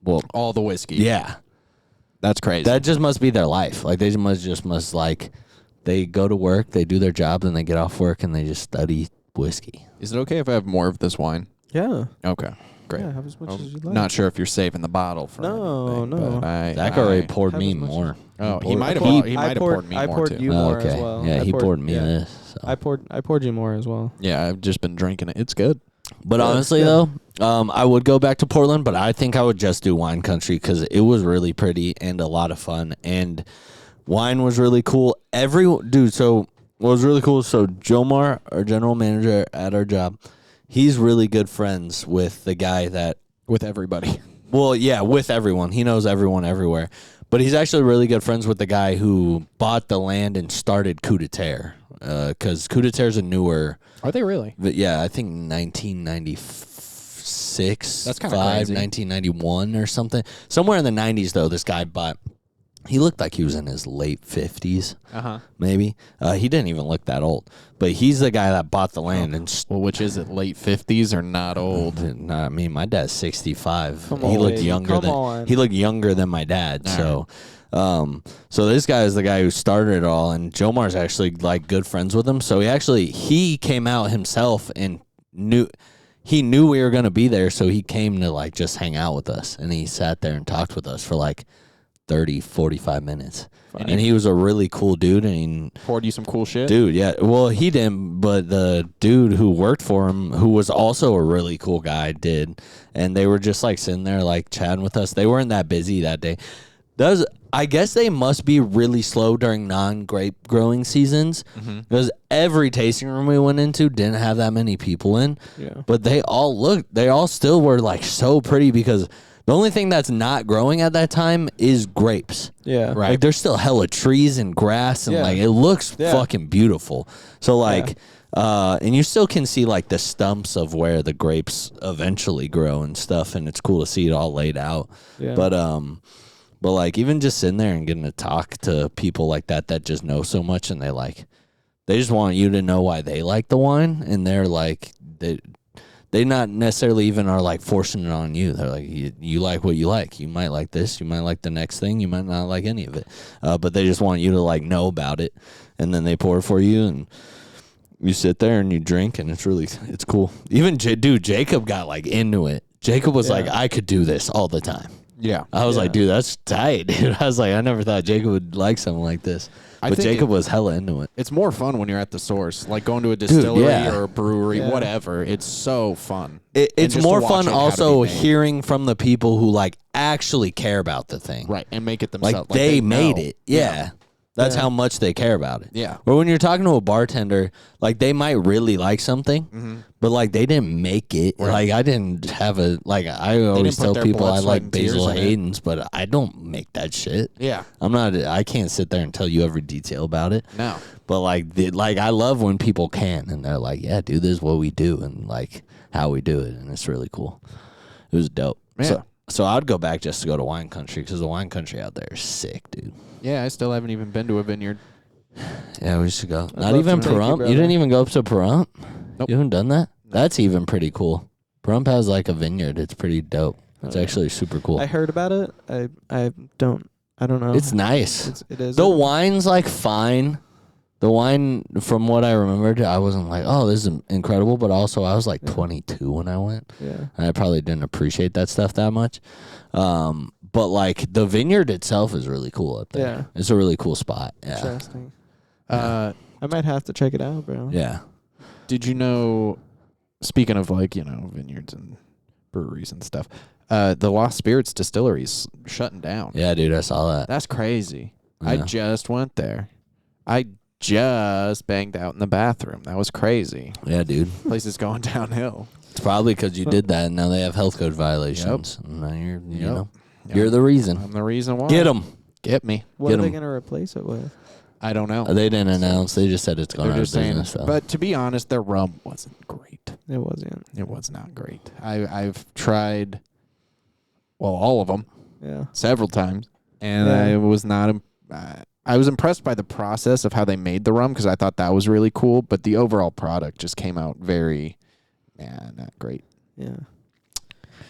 [SPEAKER 2] Well,
[SPEAKER 4] All the whiskey.
[SPEAKER 2] yeah.
[SPEAKER 4] That's crazy.
[SPEAKER 2] That just must be their life. Like, they must like, they go to work, they do their job, then they get off work and they just study whiskey.
[SPEAKER 4] Is it okay if I have more of this wine?
[SPEAKER 3] Yeah.
[SPEAKER 4] Okay, great.
[SPEAKER 3] Yeah, have as much as you like.
[SPEAKER 4] Not sure if you're saving the bottle for
[SPEAKER 3] No,
[SPEAKER 4] anything,
[SPEAKER 3] no.
[SPEAKER 4] but
[SPEAKER 2] Zach already poured
[SPEAKER 3] have
[SPEAKER 2] me
[SPEAKER 3] as much
[SPEAKER 2] more.
[SPEAKER 4] Oh, he
[SPEAKER 2] poured-
[SPEAKER 4] might have.
[SPEAKER 3] poured-
[SPEAKER 4] He
[SPEAKER 3] I
[SPEAKER 4] might have
[SPEAKER 3] poured-
[SPEAKER 4] poured me
[SPEAKER 3] I
[SPEAKER 4] more
[SPEAKER 3] poured
[SPEAKER 4] too.
[SPEAKER 3] you more as
[SPEAKER 2] okay.
[SPEAKER 3] well.
[SPEAKER 2] Yeah,
[SPEAKER 3] I
[SPEAKER 2] he
[SPEAKER 3] poured-
[SPEAKER 2] poured me
[SPEAKER 3] yeah.
[SPEAKER 2] this. So.
[SPEAKER 3] I poured you more as well.
[SPEAKER 4] Yeah, I've just been drinking it. It's good.
[SPEAKER 2] But
[SPEAKER 3] Yeah,
[SPEAKER 2] honestly,
[SPEAKER 3] yeah.
[SPEAKER 2] though, I would go back to Portland, but I think I would just do wine country because it was really pretty and a lot of fun. And wine was really cool. So what was really cool, so Jomar, our general manager at our job, he's really good friends with the guy that,
[SPEAKER 4] With everybody.
[SPEAKER 2] well, yeah, with everyone. He knows everyone everywhere. But he's actually really good friends with the guy who bought the land and started Coup de Terre. Because Coup de Terre is a newer...
[SPEAKER 4] Are they really?
[SPEAKER 2] But yeah, I think 1996.
[SPEAKER 4] That's kinda crazy.
[SPEAKER 2] 1991 or something. Somewhere in the 90s, though, this guy bought. He looked like he was in his late 50s, maybe. He didn't even look that old. But he's the guy that bought the land.
[SPEAKER 4] Well, which is it, late 50s or not old?
[SPEAKER 2] Nah, I mean, my dad's 65.
[SPEAKER 3] Come
[SPEAKER 2] He
[SPEAKER 3] on,
[SPEAKER 2] looked
[SPEAKER 3] baby.
[SPEAKER 2] younger
[SPEAKER 3] Come
[SPEAKER 2] than
[SPEAKER 3] on.
[SPEAKER 2] he looked younger than my dad. So this guy is the guy who started it all, and Jomar's actually like good friends with him. So he came out himself and knew we were gonna be there, so he came to like just hang out with us, and he sat there and talked with us for like 30, 45 minutes. And he was a really cool dude, and
[SPEAKER 4] Poured you some cool shit?
[SPEAKER 2] dude, yeah. Well, he didn't, but the dude who worked for him, who was also a really cool guy, did. And they were just like sitting there, like chatting with us. They weren't that busy that day. I guess they must be really slow during non-grape growing seasons, because every tasting room we went into didn't have that many people in.
[SPEAKER 3] Yeah.
[SPEAKER 2] But they all still were like so pretty, because the only thing that's not growing at that time is grapes.
[SPEAKER 3] Yeah.
[SPEAKER 4] Right.
[SPEAKER 2] Like there's still hella trees and grass, and
[SPEAKER 3] Yeah.
[SPEAKER 2] like it looks
[SPEAKER 3] Yeah.
[SPEAKER 2] fucking beautiful. So like, and you still can see like the stumps of where the grapes eventually grow and stuff, and it's cool to see it all laid out.
[SPEAKER 3] Yeah.
[SPEAKER 2] But like even just sitting there and getting to talk to people like that just know so much, and they just want you to know why they like the wine, and they're like they not necessarily even are like forcing it on you. They're like, you like what you like. You might like this. You might like the next thing. You might not like any of it. But they just want you to like know about it, and then they pour it for you, and you sit there and you drink, and it's cool. Even Jacob got like into it. Jacob was like, I could do this all the time.
[SPEAKER 4] Yeah.
[SPEAKER 2] I was like, dude, that's tight, dude. I was like, I never thought Jacob would like something like this.
[SPEAKER 4] I
[SPEAKER 2] But
[SPEAKER 4] think
[SPEAKER 2] Jacob was hella into it.
[SPEAKER 4] It's more fun when you're at the source, like going to a distillery
[SPEAKER 2] yeah.
[SPEAKER 4] or a brewery,
[SPEAKER 3] Yeah.
[SPEAKER 4] whatever. It's so fun.
[SPEAKER 2] It's
[SPEAKER 4] And just
[SPEAKER 2] more
[SPEAKER 4] to watch
[SPEAKER 2] fun
[SPEAKER 4] it how to
[SPEAKER 2] also
[SPEAKER 4] be made.
[SPEAKER 2] hearing from the people who like actually care about the thing.
[SPEAKER 4] Right, and make it
[SPEAKER 2] Like,
[SPEAKER 4] themselves.
[SPEAKER 2] they made
[SPEAKER 4] know.
[SPEAKER 2] it. Yeah. That's how much they care about it.
[SPEAKER 4] Yeah.
[SPEAKER 2] Or when you're talking to a bartender, like they might really like something, but like they didn't make it.
[SPEAKER 4] Right.
[SPEAKER 2] Like I didn't have I always
[SPEAKER 4] put
[SPEAKER 2] tell
[SPEAKER 4] their
[SPEAKER 2] people
[SPEAKER 4] blood,
[SPEAKER 2] I
[SPEAKER 4] sweat,
[SPEAKER 2] like
[SPEAKER 4] and tears
[SPEAKER 2] Basil
[SPEAKER 4] in it.
[SPEAKER 2] Hayden's, but I don't make that shit.
[SPEAKER 4] Yeah.
[SPEAKER 2] I can't sit there and tell you every detail about it.
[SPEAKER 4] No.
[SPEAKER 2] But like I love when people can, and they're like, yeah, dude, this is what we do, and like how we do it, and it's really cool. It was dope.
[SPEAKER 4] Yeah.
[SPEAKER 2] So I'd go back just to go to wine country, because the wine country out there is sick, dude.
[SPEAKER 4] Yeah, I still haven't even been to a vineyard.
[SPEAKER 2] Yeah, we should go. Not
[SPEAKER 3] love
[SPEAKER 2] even
[SPEAKER 3] to take you,
[SPEAKER 2] Pahrump. You
[SPEAKER 3] brother.
[SPEAKER 2] didn't even go up to Pahrump?
[SPEAKER 4] Nope.
[SPEAKER 2] You haven't done that? That's even pretty cool. Pahrump has like a vineyard. It's pretty dope. It's actually super cool.
[SPEAKER 3] I heard about it. I don't know.
[SPEAKER 2] It's nice.
[SPEAKER 3] It is.
[SPEAKER 2] The wine's like fine. The wine, from what I remembered, I wasn't like, oh, this is incredible. But also, I was like 22 when I went.
[SPEAKER 3] Yeah.
[SPEAKER 2] And I probably didn't appreciate that stuff that much. But like the vineyard itself is really cool up there.
[SPEAKER 3] Yeah.
[SPEAKER 2] It's a really cool spot. Yeah.
[SPEAKER 3] Interesting.
[SPEAKER 4] Uh,
[SPEAKER 3] I might have to check it out, bro.
[SPEAKER 2] Yeah.
[SPEAKER 4] Did you know, speaking of like, vineyards and breweries and stuff, the Lost Spirits distillery's shutting down.
[SPEAKER 2] Yeah, dude, I saw that.
[SPEAKER 4] That's crazy. I
[SPEAKER 2] Yeah.
[SPEAKER 4] just went there. I just banged out in the bathroom. That was crazy.
[SPEAKER 2] Yeah, dude.
[SPEAKER 4] Place is going downhill.
[SPEAKER 2] It's probably because you did that, and now they have health code violations. And now you know,
[SPEAKER 4] Yep.
[SPEAKER 2] you're the reason.
[SPEAKER 4] I'm the reason why.
[SPEAKER 2] Get them.
[SPEAKER 4] Get me.
[SPEAKER 3] What
[SPEAKER 2] Get
[SPEAKER 3] are they
[SPEAKER 2] 'em.
[SPEAKER 3] going to replace it with?
[SPEAKER 4] I don't know.
[SPEAKER 2] They didn't announce. They just said it's going
[SPEAKER 4] They're
[SPEAKER 2] out of
[SPEAKER 4] just saying,
[SPEAKER 2] business. Though.
[SPEAKER 4] but to be honest, their rum wasn't great.
[SPEAKER 3] It wasn't.
[SPEAKER 4] It was not great. I've tried, all of them
[SPEAKER 3] Yeah.
[SPEAKER 4] several times, and
[SPEAKER 3] Yeah.
[SPEAKER 4] I was not. I was impressed by the process of how they made the rum, because I thought that was really cool. But the overall product just came out very, not great.
[SPEAKER 3] Yeah.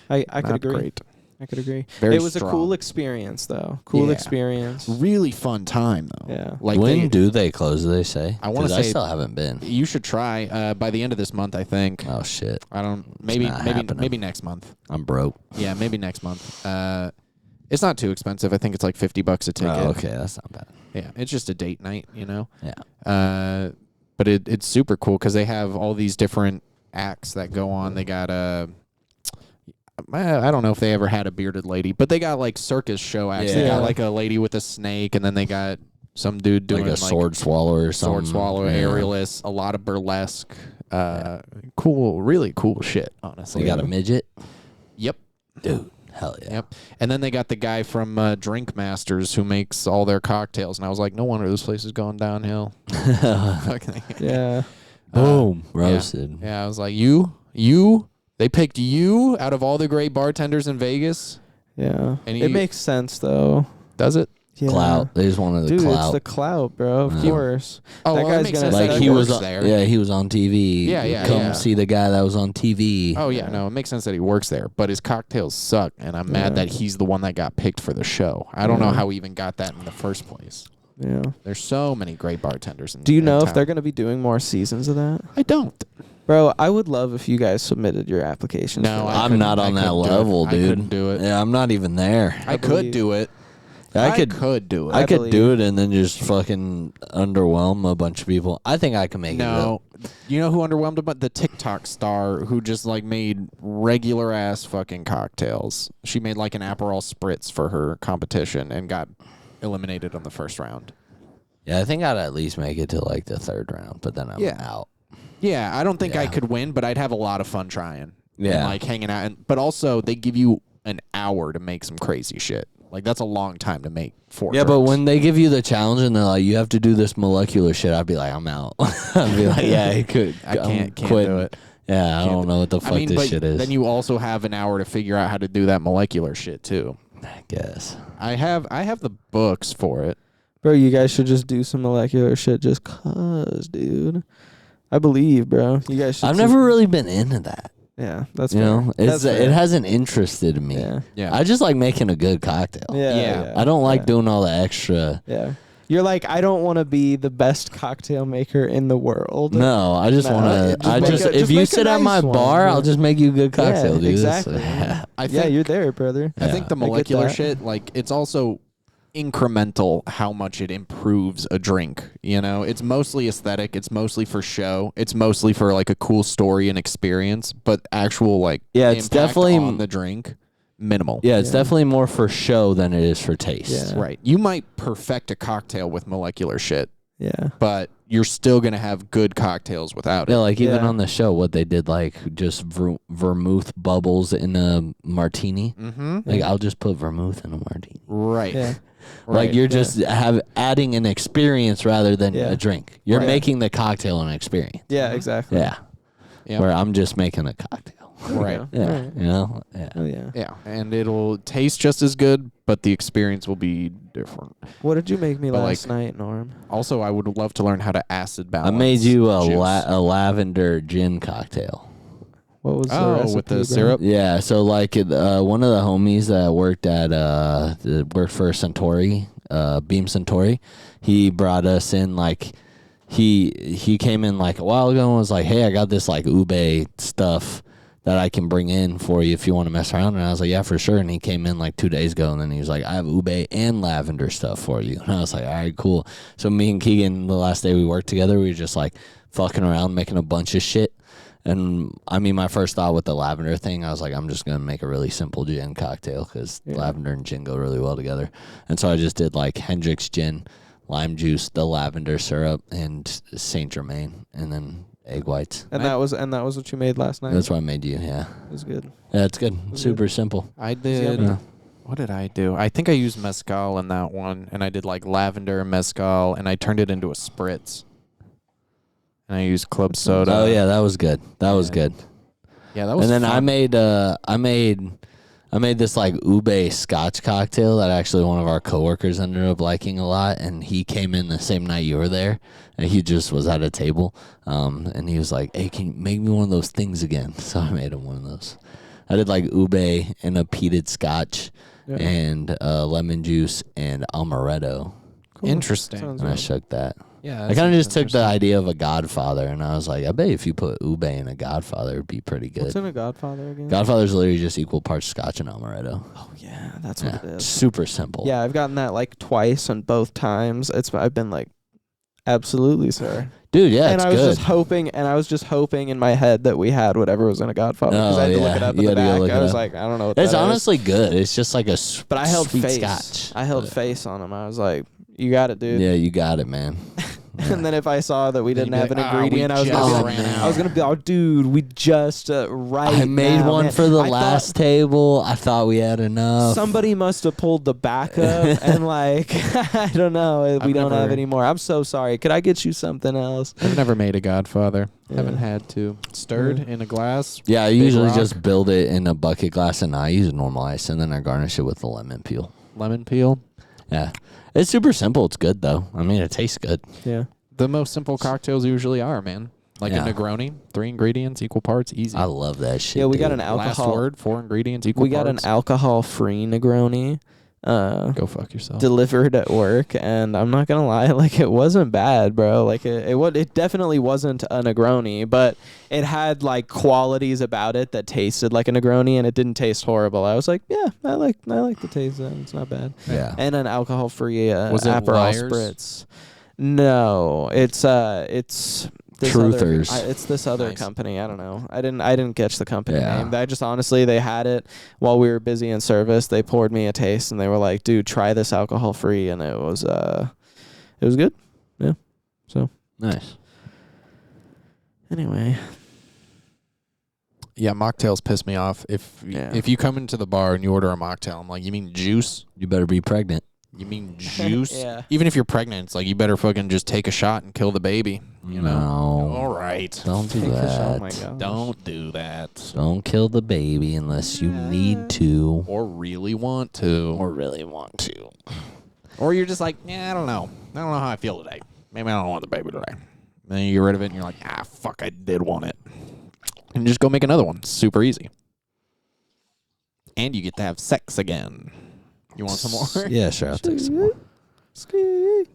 [SPEAKER 3] I could
[SPEAKER 4] Not
[SPEAKER 3] agree.
[SPEAKER 4] great.
[SPEAKER 3] I could agree.
[SPEAKER 4] Very
[SPEAKER 3] It was
[SPEAKER 4] strong.
[SPEAKER 3] a cool experience, though. Cool
[SPEAKER 4] Yeah.
[SPEAKER 3] experience.
[SPEAKER 4] Really fun time though.
[SPEAKER 3] Yeah.
[SPEAKER 4] Like
[SPEAKER 2] when do they close? Do they say?
[SPEAKER 4] I wanna
[SPEAKER 2] 'Cause I
[SPEAKER 4] say-
[SPEAKER 2] still haven't been.
[SPEAKER 4] you should try by the end of this month. I think.
[SPEAKER 2] Oh shit!
[SPEAKER 4] I don't.
[SPEAKER 2] not happening.
[SPEAKER 4] Maybe next month.
[SPEAKER 2] I'm broke.
[SPEAKER 4] Yeah, maybe next month. It's not too expensive. I think it's like $50 a ticket.
[SPEAKER 2] Oh, okay, that's not bad.
[SPEAKER 4] Yeah, it's just a date night, you know.
[SPEAKER 2] Yeah.
[SPEAKER 4] But it's super cool because they have all these different acts that go on. They got I don't know if they ever had a bearded lady, but they got like circus show acts. They
[SPEAKER 3] Yeah.
[SPEAKER 4] got like a lady with a snake, and then they got some dude doing
[SPEAKER 2] Like a sword swallower or something.
[SPEAKER 4] sword swallow,
[SPEAKER 2] Yeah.
[SPEAKER 4] aerialist, a lot of burlesque. Cool, really cool shit. Honestly,
[SPEAKER 2] They got a midget.
[SPEAKER 4] Yep.
[SPEAKER 2] Dude, hell yeah.
[SPEAKER 4] Yep. And then they got the guy from Drink Masters who makes all their cocktails. And I was like, no wonder this place is going downhill. Fucking-
[SPEAKER 3] Yeah.
[SPEAKER 2] Boom,
[SPEAKER 4] yeah.
[SPEAKER 2] roasted.
[SPEAKER 4] Yeah, I was like, you? They picked you out of all the great bartenders in Vegas?
[SPEAKER 3] Yeah.
[SPEAKER 4] And
[SPEAKER 3] It makes sense, though.
[SPEAKER 4] Does it?
[SPEAKER 3] Yeah.
[SPEAKER 2] Clout. They just wanted the
[SPEAKER 3] Dude,
[SPEAKER 2] clout.
[SPEAKER 3] it's the clout, bro. Of
[SPEAKER 2] Yeah.
[SPEAKER 3] course.
[SPEAKER 4] Oh,
[SPEAKER 3] That
[SPEAKER 4] well, it
[SPEAKER 3] guy's
[SPEAKER 4] makes
[SPEAKER 3] gonna
[SPEAKER 4] sense
[SPEAKER 3] say
[SPEAKER 4] that
[SPEAKER 2] like he was
[SPEAKER 4] works
[SPEAKER 2] on,
[SPEAKER 4] there.
[SPEAKER 2] yeah, he was on TV.
[SPEAKER 4] Yeah,
[SPEAKER 2] Come
[SPEAKER 4] yeah.
[SPEAKER 2] see the guy that was on TV.
[SPEAKER 4] Oh, yeah, no, it makes sense that he works there. But his cocktails suck, and I'm mad that he's the one that got picked for the show. I don't know how he even got that in the first place.
[SPEAKER 3] Yeah.
[SPEAKER 4] There's so many great bartenders in
[SPEAKER 3] Do you
[SPEAKER 4] in
[SPEAKER 3] know if
[SPEAKER 4] town.
[SPEAKER 3] they're going to be doing more seasons of that?
[SPEAKER 4] I don't.
[SPEAKER 3] Bro, I would love if you guys submitted your applications.
[SPEAKER 4] No,
[SPEAKER 3] for
[SPEAKER 4] I
[SPEAKER 3] that.
[SPEAKER 2] I'm not on
[SPEAKER 4] I
[SPEAKER 2] that
[SPEAKER 4] couldn't do it.
[SPEAKER 2] level,
[SPEAKER 4] I
[SPEAKER 2] dude.
[SPEAKER 4] couldn't do it.
[SPEAKER 2] Yeah, I'm not even there.
[SPEAKER 4] I could
[SPEAKER 3] believe-
[SPEAKER 4] do it.
[SPEAKER 2] I could
[SPEAKER 4] do it.
[SPEAKER 2] I could
[SPEAKER 3] believe-
[SPEAKER 2] do it and then just fucking underwhelm a bunch of people. I think I can make it.
[SPEAKER 4] No, you know who underwhelmed about the TikTok star who just like made regular ass fucking cocktails. She made like an Aperol spritz for her competition and got eliminated on the first round.
[SPEAKER 2] Yeah, I think I'd at least make it to like the third round, but then I'm
[SPEAKER 4] Yeah.
[SPEAKER 2] out.
[SPEAKER 4] Yeah, I don't think I
[SPEAKER 2] Yeah.
[SPEAKER 4] could win, but I'd have a lot of fun trying.
[SPEAKER 2] Yeah.
[SPEAKER 4] and like hanging out. But also, they give you an hour to make some crazy shit. Like that's a long time to make 4
[SPEAKER 2] Yeah, but
[SPEAKER 4] drinks.
[SPEAKER 2] when they give you the challenge and they're like, you have to do this molecular shit, I'd be like, I'm out. I'd be like, yeah, I could.
[SPEAKER 4] I can't
[SPEAKER 2] quit.
[SPEAKER 4] do it.
[SPEAKER 2] Yeah, I
[SPEAKER 4] Can't
[SPEAKER 2] don't
[SPEAKER 4] do-
[SPEAKER 2] know what the fuck
[SPEAKER 4] I mean,
[SPEAKER 2] this
[SPEAKER 4] but
[SPEAKER 2] shit is.
[SPEAKER 4] then you also have an hour to figure out how to do that molecular shit too.
[SPEAKER 2] I guess.
[SPEAKER 4] I have the books for it.
[SPEAKER 3] Bro, you guys should just do some molecular shit just cause, dude. I believe, bro. You guys should.
[SPEAKER 2] I've never really been into that.
[SPEAKER 3] Yeah, that's
[SPEAKER 2] You
[SPEAKER 3] fair.
[SPEAKER 2] know,
[SPEAKER 3] That's
[SPEAKER 2] it
[SPEAKER 3] fair.
[SPEAKER 2] hasn't interested me.
[SPEAKER 3] Yeah.
[SPEAKER 4] Yeah.
[SPEAKER 2] I just like making a good cocktail.
[SPEAKER 3] Yeah.
[SPEAKER 4] Yeah.
[SPEAKER 2] I don't like
[SPEAKER 3] yeah.
[SPEAKER 2] doing all the extra.
[SPEAKER 3] Yeah. You're like, I don't want to be the best cocktail maker in the world.
[SPEAKER 2] No, I just
[SPEAKER 3] No,
[SPEAKER 2] want to.
[SPEAKER 3] just make a-
[SPEAKER 2] if
[SPEAKER 3] just
[SPEAKER 2] you
[SPEAKER 3] make a
[SPEAKER 2] sit at my
[SPEAKER 3] nice one,
[SPEAKER 2] bar,
[SPEAKER 3] yeah.
[SPEAKER 2] I'll just make you a good cocktail,
[SPEAKER 3] Yeah,
[SPEAKER 2] dude.
[SPEAKER 3] exactly.
[SPEAKER 2] Yeah.
[SPEAKER 4] I
[SPEAKER 3] Yeah,
[SPEAKER 4] think
[SPEAKER 3] you're there, brother.
[SPEAKER 4] I think the
[SPEAKER 3] I get
[SPEAKER 4] molecular
[SPEAKER 3] that.
[SPEAKER 4] shit, like, it's also incremental how much it improves a drink. You know, it's mostly aesthetic. It's mostly for show. It's mostly for like a cool story and experience. But actual like
[SPEAKER 2] Yeah, it's
[SPEAKER 4] impact
[SPEAKER 2] definitely-
[SPEAKER 4] on the drink minimal.
[SPEAKER 2] Yeah, it's
[SPEAKER 3] Yeah.
[SPEAKER 2] definitely more for show than it is for taste.
[SPEAKER 3] Yeah.
[SPEAKER 4] Right. You might perfect a cocktail with molecular shit,
[SPEAKER 3] Yeah.
[SPEAKER 4] but you're still gonna have good cocktails without
[SPEAKER 2] Yeah,
[SPEAKER 4] it.
[SPEAKER 2] like even
[SPEAKER 3] Yeah.
[SPEAKER 2] on the show, what they did, like just vermouth bubbles in a martini.
[SPEAKER 4] Mm-hmm.
[SPEAKER 2] Like I'll just put vermouth in a martini.
[SPEAKER 4] Right.
[SPEAKER 3] Yeah.
[SPEAKER 2] Like
[SPEAKER 4] Right.
[SPEAKER 2] you're just adding an experience rather than
[SPEAKER 3] Yeah.
[SPEAKER 2] a drink. You're
[SPEAKER 3] Right.
[SPEAKER 2] making the cocktail an experience.
[SPEAKER 3] Yeah, exactly.
[SPEAKER 2] Yeah.
[SPEAKER 4] Yeah.
[SPEAKER 2] Where I'm just making a cocktail.
[SPEAKER 4] Right.
[SPEAKER 2] Yeah.
[SPEAKER 3] Right.
[SPEAKER 2] You know? Yeah.
[SPEAKER 3] Oh yeah.
[SPEAKER 4] Yeah, and it'll taste just as good, but the experience will be different.
[SPEAKER 3] What did you make me
[SPEAKER 4] But,
[SPEAKER 3] last night, Norm?
[SPEAKER 4] Also, I would love to learn how to acid
[SPEAKER 2] I
[SPEAKER 4] balance.
[SPEAKER 2] made you a,
[SPEAKER 4] juice.
[SPEAKER 2] a lavender gin cocktail.
[SPEAKER 3] What was the
[SPEAKER 4] Oh,
[SPEAKER 3] recipe,
[SPEAKER 4] with the
[SPEAKER 3] bro?
[SPEAKER 4] syrup?
[SPEAKER 2] Yeah, so like one of the homies that worked at worked for Centauri, Beam Centauri, he brought us in like he came in like a while ago and was like, "Hey, I got this like ube stuff that I can bring in for you if you want to mess around." And I was like, "Yeah, for sure." And he came in like 2 days ago, and then he was like, "I have ube and lavender stuff for you." And I was like, "All right, cool." So me and Keegan, the last day we worked together, we were just like fucking around, making a bunch of shit. And I mean, my first thought with the lavender thing, I was like, I'm just going to make a really simple gin cocktail because
[SPEAKER 3] Yeah.
[SPEAKER 2] lavender and gin go really well together. And so I just did like Hendrick's gin, lime juice, the lavender syrup, and Saint Germain, and then egg whites.
[SPEAKER 3] And that was what you made last night.
[SPEAKER 2] That's what I made you, yeah.
[SPEAKER 3] It was good.
[SPEAKER 2] Yeah, it's good. Super simple.
[SPEAKER 4] I did.
[SPEAKER 3] yummy.
[SPEAKER 4] What did I do? I think I used mezcal in that one, and I did like lavender and mezcal, and I turned it into a spritz. And I used club soda.
[SPEAKER 2] Oh, yeah, that was good. That was
[SPEAKER 4] Yeah.
[SPEAKER 2] good.
[SPEAKER 4] Yeah, that was.
[SPEAKER 2] And then
[SPEAKER 4] fun.
[SPEAKER 2] I made this like ube scotch cocktail that actually one of our coworkers ended up liking a lot, and he came in the same night you were there, and he just was at a table, and he was like, "Hey, can you make me one of those things again?" So I made him one of those. I did like ube and a peated scotch
[SPEAKER 3] Yeah.
[SPEAKER 2] and lemon juice and amaretto.
[SPEAKER 3] Cool.
[SPEAKER 4] Interesting.
[SPEAKER 3] Sounds
[SPEAKER 2] And I
[SPEAKER 3] good.
[SPEAKER 2] shook that.
[SPEAKER 4] Yeah,
[SPEAKER 2] I kind of just took the idea of a Godfather, and I was like, I bet if you put ube in a Godfather, it'd be pretty good.
[SPEAKER 3] What's in a Godfather again?
[SPEAKER 2] Godfather's literally just equal parts scotch and amaretto.
[SPEAKER 3] Oh yeah, that's what
[SPEAKER 2] Yeah,
[SPEAKER 3] it is.
[SPEAKER 2] super simple.
[SPEAKER 3] Yeah, I've gotten that like twice, and both times I've been like, absolutely, sir.
[SPEAKER 2] Dude, yeah,
[SPEAKER 3] And
[SPEAKER 2] it's
[SPEAKER 3] I was
[SPEAKER 2] good.
[SPEAKER 3] just hoping in my head that we had whatever was in a Godfather because I had to look it up in
[SPEAKER 2] You
[SPEAKER 3] the
[SPEAKER 2] had to go
[SPEAKER 3] back.
[SPEAKER 2] look
[SPEAKER 3] I
[SPEAKER 2] it
[SPEAKER 3] was
[SPEAKER 2] up.
[SPEAKER 3] like, I don't know what
[SPEAKER 2] It's
[SPEAKER 3] that is.
[SPEAKER 2] honestly good. It's just like a
[SPEAKER 3] But I held
[SPEAKER 2] sweet
[SPEAKER 3] face.
[SPEAKER 2] scotch.
[SPEAKER 3] I held face on him. I was like, you got it, dude.
[SPEAKER 2] Yeah, you got it, man.
[SPEAKER 3] And then if I saw that we
[SPEAKER 4] Then
[SPEAKER 3] didn't
[SPEAKER 4] you'd
[SPEAKER 3] have
[SPEAKER 4] be
[SPEAKER 3] an
[SPEAKER 4] like, "Ah, we
[SPEAKER 3] ingredient, I was
[SPEAKER 4] just
[SPEAKER 3] gonna be
[SPEAKER 4] ran
[SPEAKER 3] like,
[SPEAKER 4] out."
[SPEAKER 3] I was gonna be, oh, dude, we just
[SPEAKER 2] I made
[SPEAKER 3] now,
[SPEAKER 2] one
[SPEAKER 3] man.
[SPEAKER 2] for the
[SPEAKER 3] I
[SPEAKER 2] last table. I thought we had
[SPEAKER 3] thought
[SPEAKER 2] enough.
[SPEAKER 3] somebody must have pulled the backup and like I don't know. We don't have
[SPEAKER 4] never-
[SPEAKER 3] any more. I'm so sorry. Could I get you something else?
[SPEAKER 4] I've never made a Godfather.
[SPEAKER 3] Yeah.
[SPEAKER 4] Haven't had to. Stirred
[SPEAKER 3] Yeah.
[SPEAKER 4] in a glass.
[SPEAKER 2] Yeah, I
[SPEAKER 4] Big
[SPEAKER 2] usually
[SPEAKER 4] rock.
[SPEAKER 2] just build it in a bucket glass, and I use normal ice, and then I garnish it with the lemon peel.
[SPEAKER 4] Lemon peel.
[SPEAKER 2] Yeah, it's super simple. It's good though. I mean, it tastes good.
[SPEAKER 3] Yeah.
[SPEAKER 4] The most simple cocktails usually are, man. Like
[SPEAKER 2] Yeah.
[SPEAKER 4] a Negroni, 3 ingredients, equal parts, easy.
[SPEAKER 2] I love that shit.
[SPEAKER 3] Yeah, we got
[SPEAKER 2] dude.
[SPEAKER 3] an
[SPEAKER 4] Last
[SPEAKER 3] alcohol.
[SPEAKER 4] word, 4 ingredients, equal
[SPEAKER 3] We got an
[SPEAKER 4] parts.
[SPEAKER 3] alcohol-free Negroni.
[SPEAKER 4] Go fuck yourself.
[SPEAKER 3] Delivered at work, and I'm not gonna lie, like it wasn't bad, bro. Like it definitely wasn't a Negroni, but it had like qualities about it that tasted like a Negroni, and it didn't taste horrible. I was like, yeah, I like the taste of it. It's not bad.
[SPEAKER 2] Yeah.
[SPEAKER 3] And an alcohol-free
[SPEAKER 4] Was it
[SPEAKER 3] Aperol
[SPEAKER 4] Liars?
[SPEAKER 3] spritz. No, it's this
[SPEAKER 2] Truthers.
[SPEAKER 3] it's this other
[SPEAKER 4] Nice.
[SPEAKER 3] company. I don't know. I didn't catch the company
[SPEAKER 2] Yeah.
[SPEAKER 3] name. I just honestly, they had it while we were busy in service. They poured me a taste, and they were like, "Dude, try this alcohol free," and it was good. Yeah. So
[SPEAKER 2] Nice.
[SPEAKER 3] anyway,
[SPEAKER 4] Yeah, mocktails piss me off. If you come into the bar and you order a mocktail, I'm like, you mean juice?
[SPEAKER 2] You better be pregnant.
[SPEAKER 4] You mean juice?
[SPEAKER 3] Yeah.
[SPEAKER 4] Even if you're pregnant, it's like you better fucking just take a shot and kill the baby. You know?
[SPEAKER 2] No.
[SPEAKER 4] All right.
[SPEAKER 2] Don't do
[SPEAKER 3] Take a shot.
[SPEAKER 2] that.
[SPEAKER 3] Oh my god.
[SPEAKER 4] Don't do that.
[SPEAKER 2] Don't kill the baby unless you need to
[SPEAKER 4] Or really want to.
[SPEAKER 2] or really want to.
[SPEAKER 4] Or you're just like, I don't know. I don't know how I feel today. Maybe I don't want the baby today. Then you get rid of it and you're like, fuck, I did want it. And just go make another one. Super easy. And you get to have sex again. You want some more?
[SPEAKER 2] Yeah, sure. I'll take some more.
[SPEAKER 3] Ski.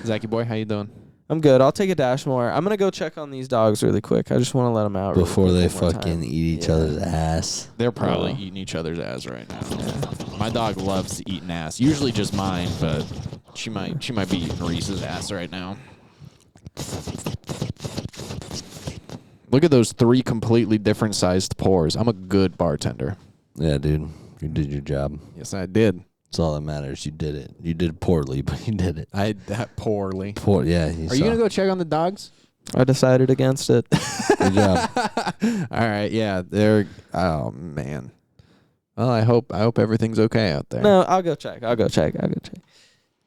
[SPEAKER 4] Zachy boy, how you doing?
[SPEAKER 3] I'm good. I'll take a dash more. I'm gonna go check on these dogs really quick. I just want to let them out really
[SPEAKER 2] Before
[SPEAKER 3] quick
[SPEAKER 2] they
[SPEAKER 3] one more
[SPEAKER 2] fucking
[SPEAKER 3] time.
[SPEAKER 2] eat each
[SPEAKER 3] Yeah.
[SPEAKER 2] other's ass.
[SPEAKER 4] They're probably
[SPEAKER 3] Oh.
[SPEAKER 4] eating each other's ass right now. My dog loves eating ass. Usually just mine, but she might be eating Reese's ass right now. Look at those 3 completely different sized pours. I'm a good bartender.
[SPEAKER 2] Yeah, dude. You did your job.
[SPEAKER 4] Yes, I did.
[SPEAKER 2] That's all that matters. You did it. You did poorly, but you did it.
[SPEAKER 4] I did that poorly.
[SPEAKER 2] Poor, yeah.
[SPEAKER 4] Are you gonna go check on the dogs?
[SPEAKER 3] I decided against it.
[SPEAKER 2] Good job.
[SPEAKER 4] All right, yeah. They're oh man. Well, I hope everything's okay out there.
[SPEAKER 3] No, I'll go check.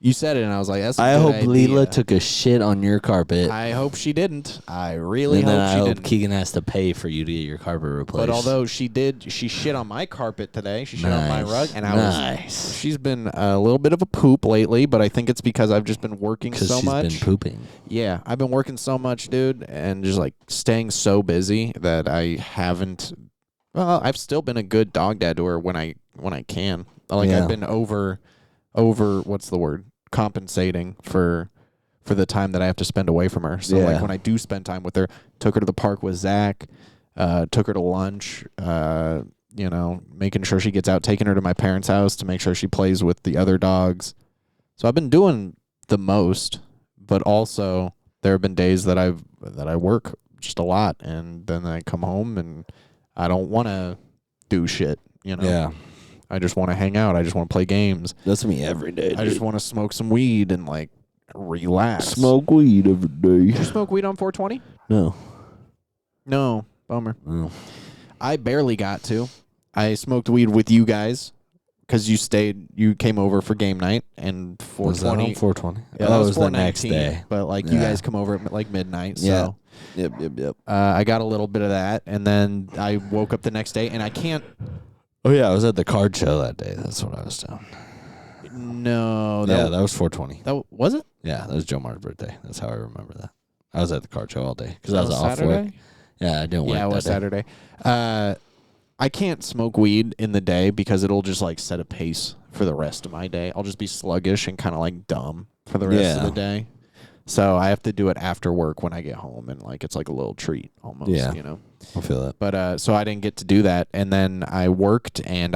[SPEAKER 4] You said it, and I was like, "That's." A
[SPEAKER 2] I
[SPEAKER 4] good
[SPEAKER 2] hope
[SPEAKER 4] idea.
[SPEAKER 2] Leela took a shit on your carpet.
[SPEAKER 4] I hope she didn't. I really
[SPEAKER 2] and then I
[SPEAKER 4] hope she
[SPEAKER 2] hope
[SPEAKER 4] didn't.
[SPEAKER 2] Keegan has to pay for you to get your carpet replaced.
[SPEAKER 4] But although she did, she shit on my carpet today. She shit on my
[SPEAKER 2] Nice.
[SPEAKER 4] rug, and I
[SPEAKER 2] Nice.
[SPEAKER 4] was. She's been a little bit of a poop lately, but I think it's because I've just been working
[SPEAKER 2] because
[SPEAKER 4] so
[SPEAKER 2] she's
[SPEAKER 4] much.
[SPEAKER 2] been pooping.
[SPEAKER 4] Yeah, I've been working so much, dude, and just like staying so busy that I haven't. Well, I've still been a good dog dad to her when I can. Like
[SPEAKER 2] Yeah.
[SPEAKER 4] I've been over what's the word? Compensating for the time that I have to spend away from her. So
[SPEAKER 2] Yeah.
[SPEAKER 4] like when I do spend time with her, took her to the park with Zach, took her to lunch, making sure she gets out, taking her to my parents' house to make sure she plays with the other dogs. So I've been doing the most, but also there have been days that I work just a lot, and then I come home and I don't want to do shit,
[SPEAKER 2] Yeah.
[SPEAKER 4] I just want to hang out. I just want to play games.
[SPEAKER 2] That's me every day.
[SPEAKER 4] I just want to smoke some weed and like relax.
[SPEAKER 2] smoke weed every
[SPEAKER 4] Did you
[SPEAKER 2] day.
[SPEAKER 4] smoke weed on 420?
[SPEAKER 2] No.
[SPEAKER 4] No, bummer.
[SPEAKER 2] No.
[SPEAKER 4] I barely got to. I smoked weed with you guys because you came over for game night and
[SPEAKER 2] Was that
[SPEAKER 4] 420.
[SPEAKER 2] on 420?
[SPEAKER 4] Yeah,
[SPEAKER 2] that was the next
[SPEAKER 4] 419,
[SPEAKER 2] day.
[SPEAKER 4] But like you
[SPEAKER 2] Yeah.
[SPEAKER 4] guys come over at like midnight, so
[SPEAKER 2] Yeah. Yep.
[SPEAKER 4] I got a little bit of that, and then I woke up the next day, and I can't.
[SPEAKER 2] Oh, yeah. I was at the card show that day. That's what I was doing.
[SPEAKER 4] No,
[SPEAKER 2] That was 420.
[SPEAKER 4] that was it.
[SPEAKER 2] Yeah, that was Joe Mar's birthday. That's how I remember that. I was at the card show all day because I was
[SPEAKER 4] That
[SPEAKER 2] off
[SPEAKER 4] Saturday?
[SPEAKER 2] work. Yeah, I didn't work
[SPEAKER 4] Yeah, it
[SPEAKER 2] that
[SPEAKER 4] was
[SPEAKER 2] day.
[SPEAKER 4] Saturday. I can't smoke weed in the day because it'll just like set a pace for the rest of my day. I'll just be sluggish and kind of like dumb for the rest of the day. So I have to do it after work when I get home, and like it's like a little treat almost, you know.
[SPEAKER 2] I feel that.
[SPEAKER 4] But so I didn't get to do that, and then I worked, and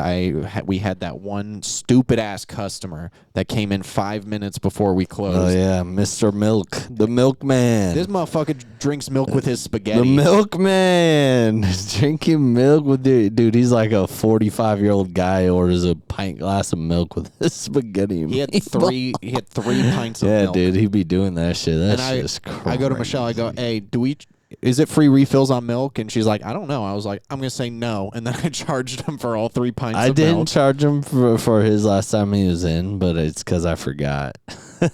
[SPEAKER 4] we had that one stupid ass customer that came in 5 minutes before we closed.
[SPEAKER 2] Oh yeah, Mr. Milk, the milkman.
[SPEAKER 4] This motherfucker drinks milk with his spaghetti.
[SPEAKER 2] The milkman drinking milk with dude. He's like a 45-year-old guy orders a pint glass of milk with his spaghetti.
[SPEAKER 4] He had three pints of milk.
[SPEAKER 2] Yeah, dude, he'd be doing that shit. That's just crazy.
[SPEAKER 4] I go to Michelle. I go, hey, is it free refills on milk? And she's like, I don't know. I was like, I'm going to say no. And then I charged him for all 3 pints of milk. I didn't
[SPEAKER 2] charge him for his last time he was in, but it's because I forgot.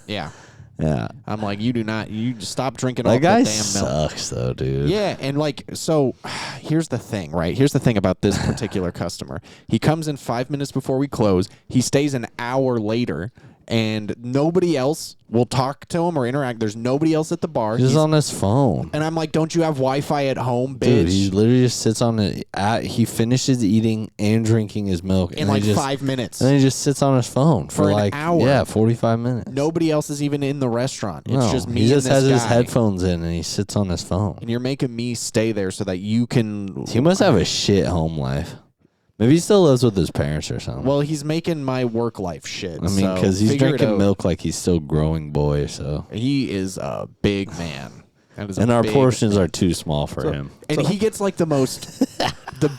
[SPEAKER 4] Yeah.
[SPEAKER 2] Yeah.
[SPEAKER 4] I'm like, you stop drinking all the
[SPEAKER 2] damn milk.
[SPEAKER 4] That guy
[SPEAKER 2] sucks, though, dude.
[SPEAKER 4] Yeah, and like, so here's the thing, right? Here's the thing about this particular customer. He comes in 5 minutes before we close. He stays an hour later, and nobody else will talk to him or interact. There's nobody else at the bar.
[SPEAKER 2] He's on his phone.
[SPEAKER 4] And I'm like, don't you have Wi-Fi at home, bitch?
[SPEAKER 2] Dude, he literally just sits on it. He finishes eating and drinking his milk
[SPEAKER 4] in like 5 minutes.
[SPEAKER 2] And then he just sits on his phone for like
[SPEAKER 4] an hour.
[SPEAKER 2] Yeah, 45 minutes.
[SPEAKER 4] Nobody else is even in the restaurant. It's just me.
[SPEAKER 2] He just
[SPEAKER 4] and this
[SPEAKER 2] has his
[SPEAKER 4] guy.
[SPEAKER 2] headphones in and he sits on his phone.
[SPEAKER 4] And you're making me stay there so that you can.
[SPEAKER 2] He must have a shit home life. Maybe he still lives with his parents or something.
[SPEAKER 4] Well, he's making my work life shit.
[SPEAKER 2] I mean, because he's drinking milk like he's still growing boy. So
[SPEAKER 4] he is a big man,
[SPEAKER 2] and our portions are too small for him.
[SPEAKER 4] And he gets like the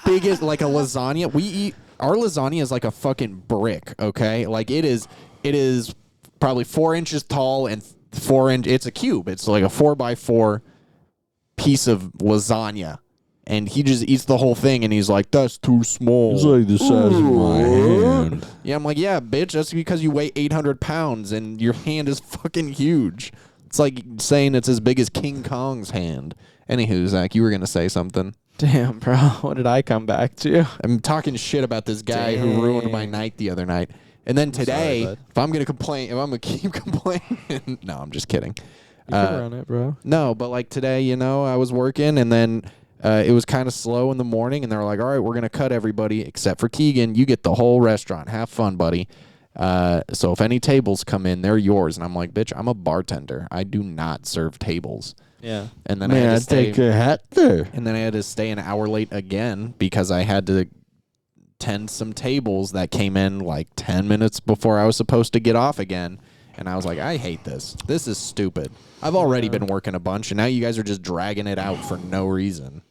[SPEAKER 4] biggest, like a lasagna. We eat our lasagna is like a fucking brick. Okay, like it is probably 4 inches tall and 4 inch. It's a cube. It's like a 4x4 piece of lasagna. And he just eats the whole thing, and he's like, that's too small.
[SPEAKER 2] It's like the size of my hand.
[SPEAKER 4] Yeah, I'm like, yeah, bitch, that's because you weigh 800 pounds, and your hand is fucking huge. It's like saying it's as big as King Kong's hand. Anywho, Zach, you were going to say something.
[SPEAKER 3] Damn, bro. What did I come back to?
[SPEAKER 4] I'm talking shit about this guy who ruined my night the other night. And then today, if I'm going to keep complaining. No, I'm just kidding.
[SPEAKER 3] You can run it, bro.
[SPEAKER 4] No, but like today, I was working, and then it was kind of slow in the morning, and they were like, all right, we're going to cut everybody except for Keegan. You get the whole restaurant. Have fun, buddy. So if any tables come in, they're yours. And I'm like, bitch, I'm a bartender. I do not serve tables.
[SPEAKER 3] Yeah.
[SPEAKER 4] And then I had to
[SPEAKER 2] take your hat there.
[SPEAKER 4] And then I had to stay an hour late again because I had to tend some tables that came in like 10 minutes before I was supposed to get off again. And I was like, I hate this. This is stupid. I've already been working a bunch, and now you guys are just dragging it out for no reason.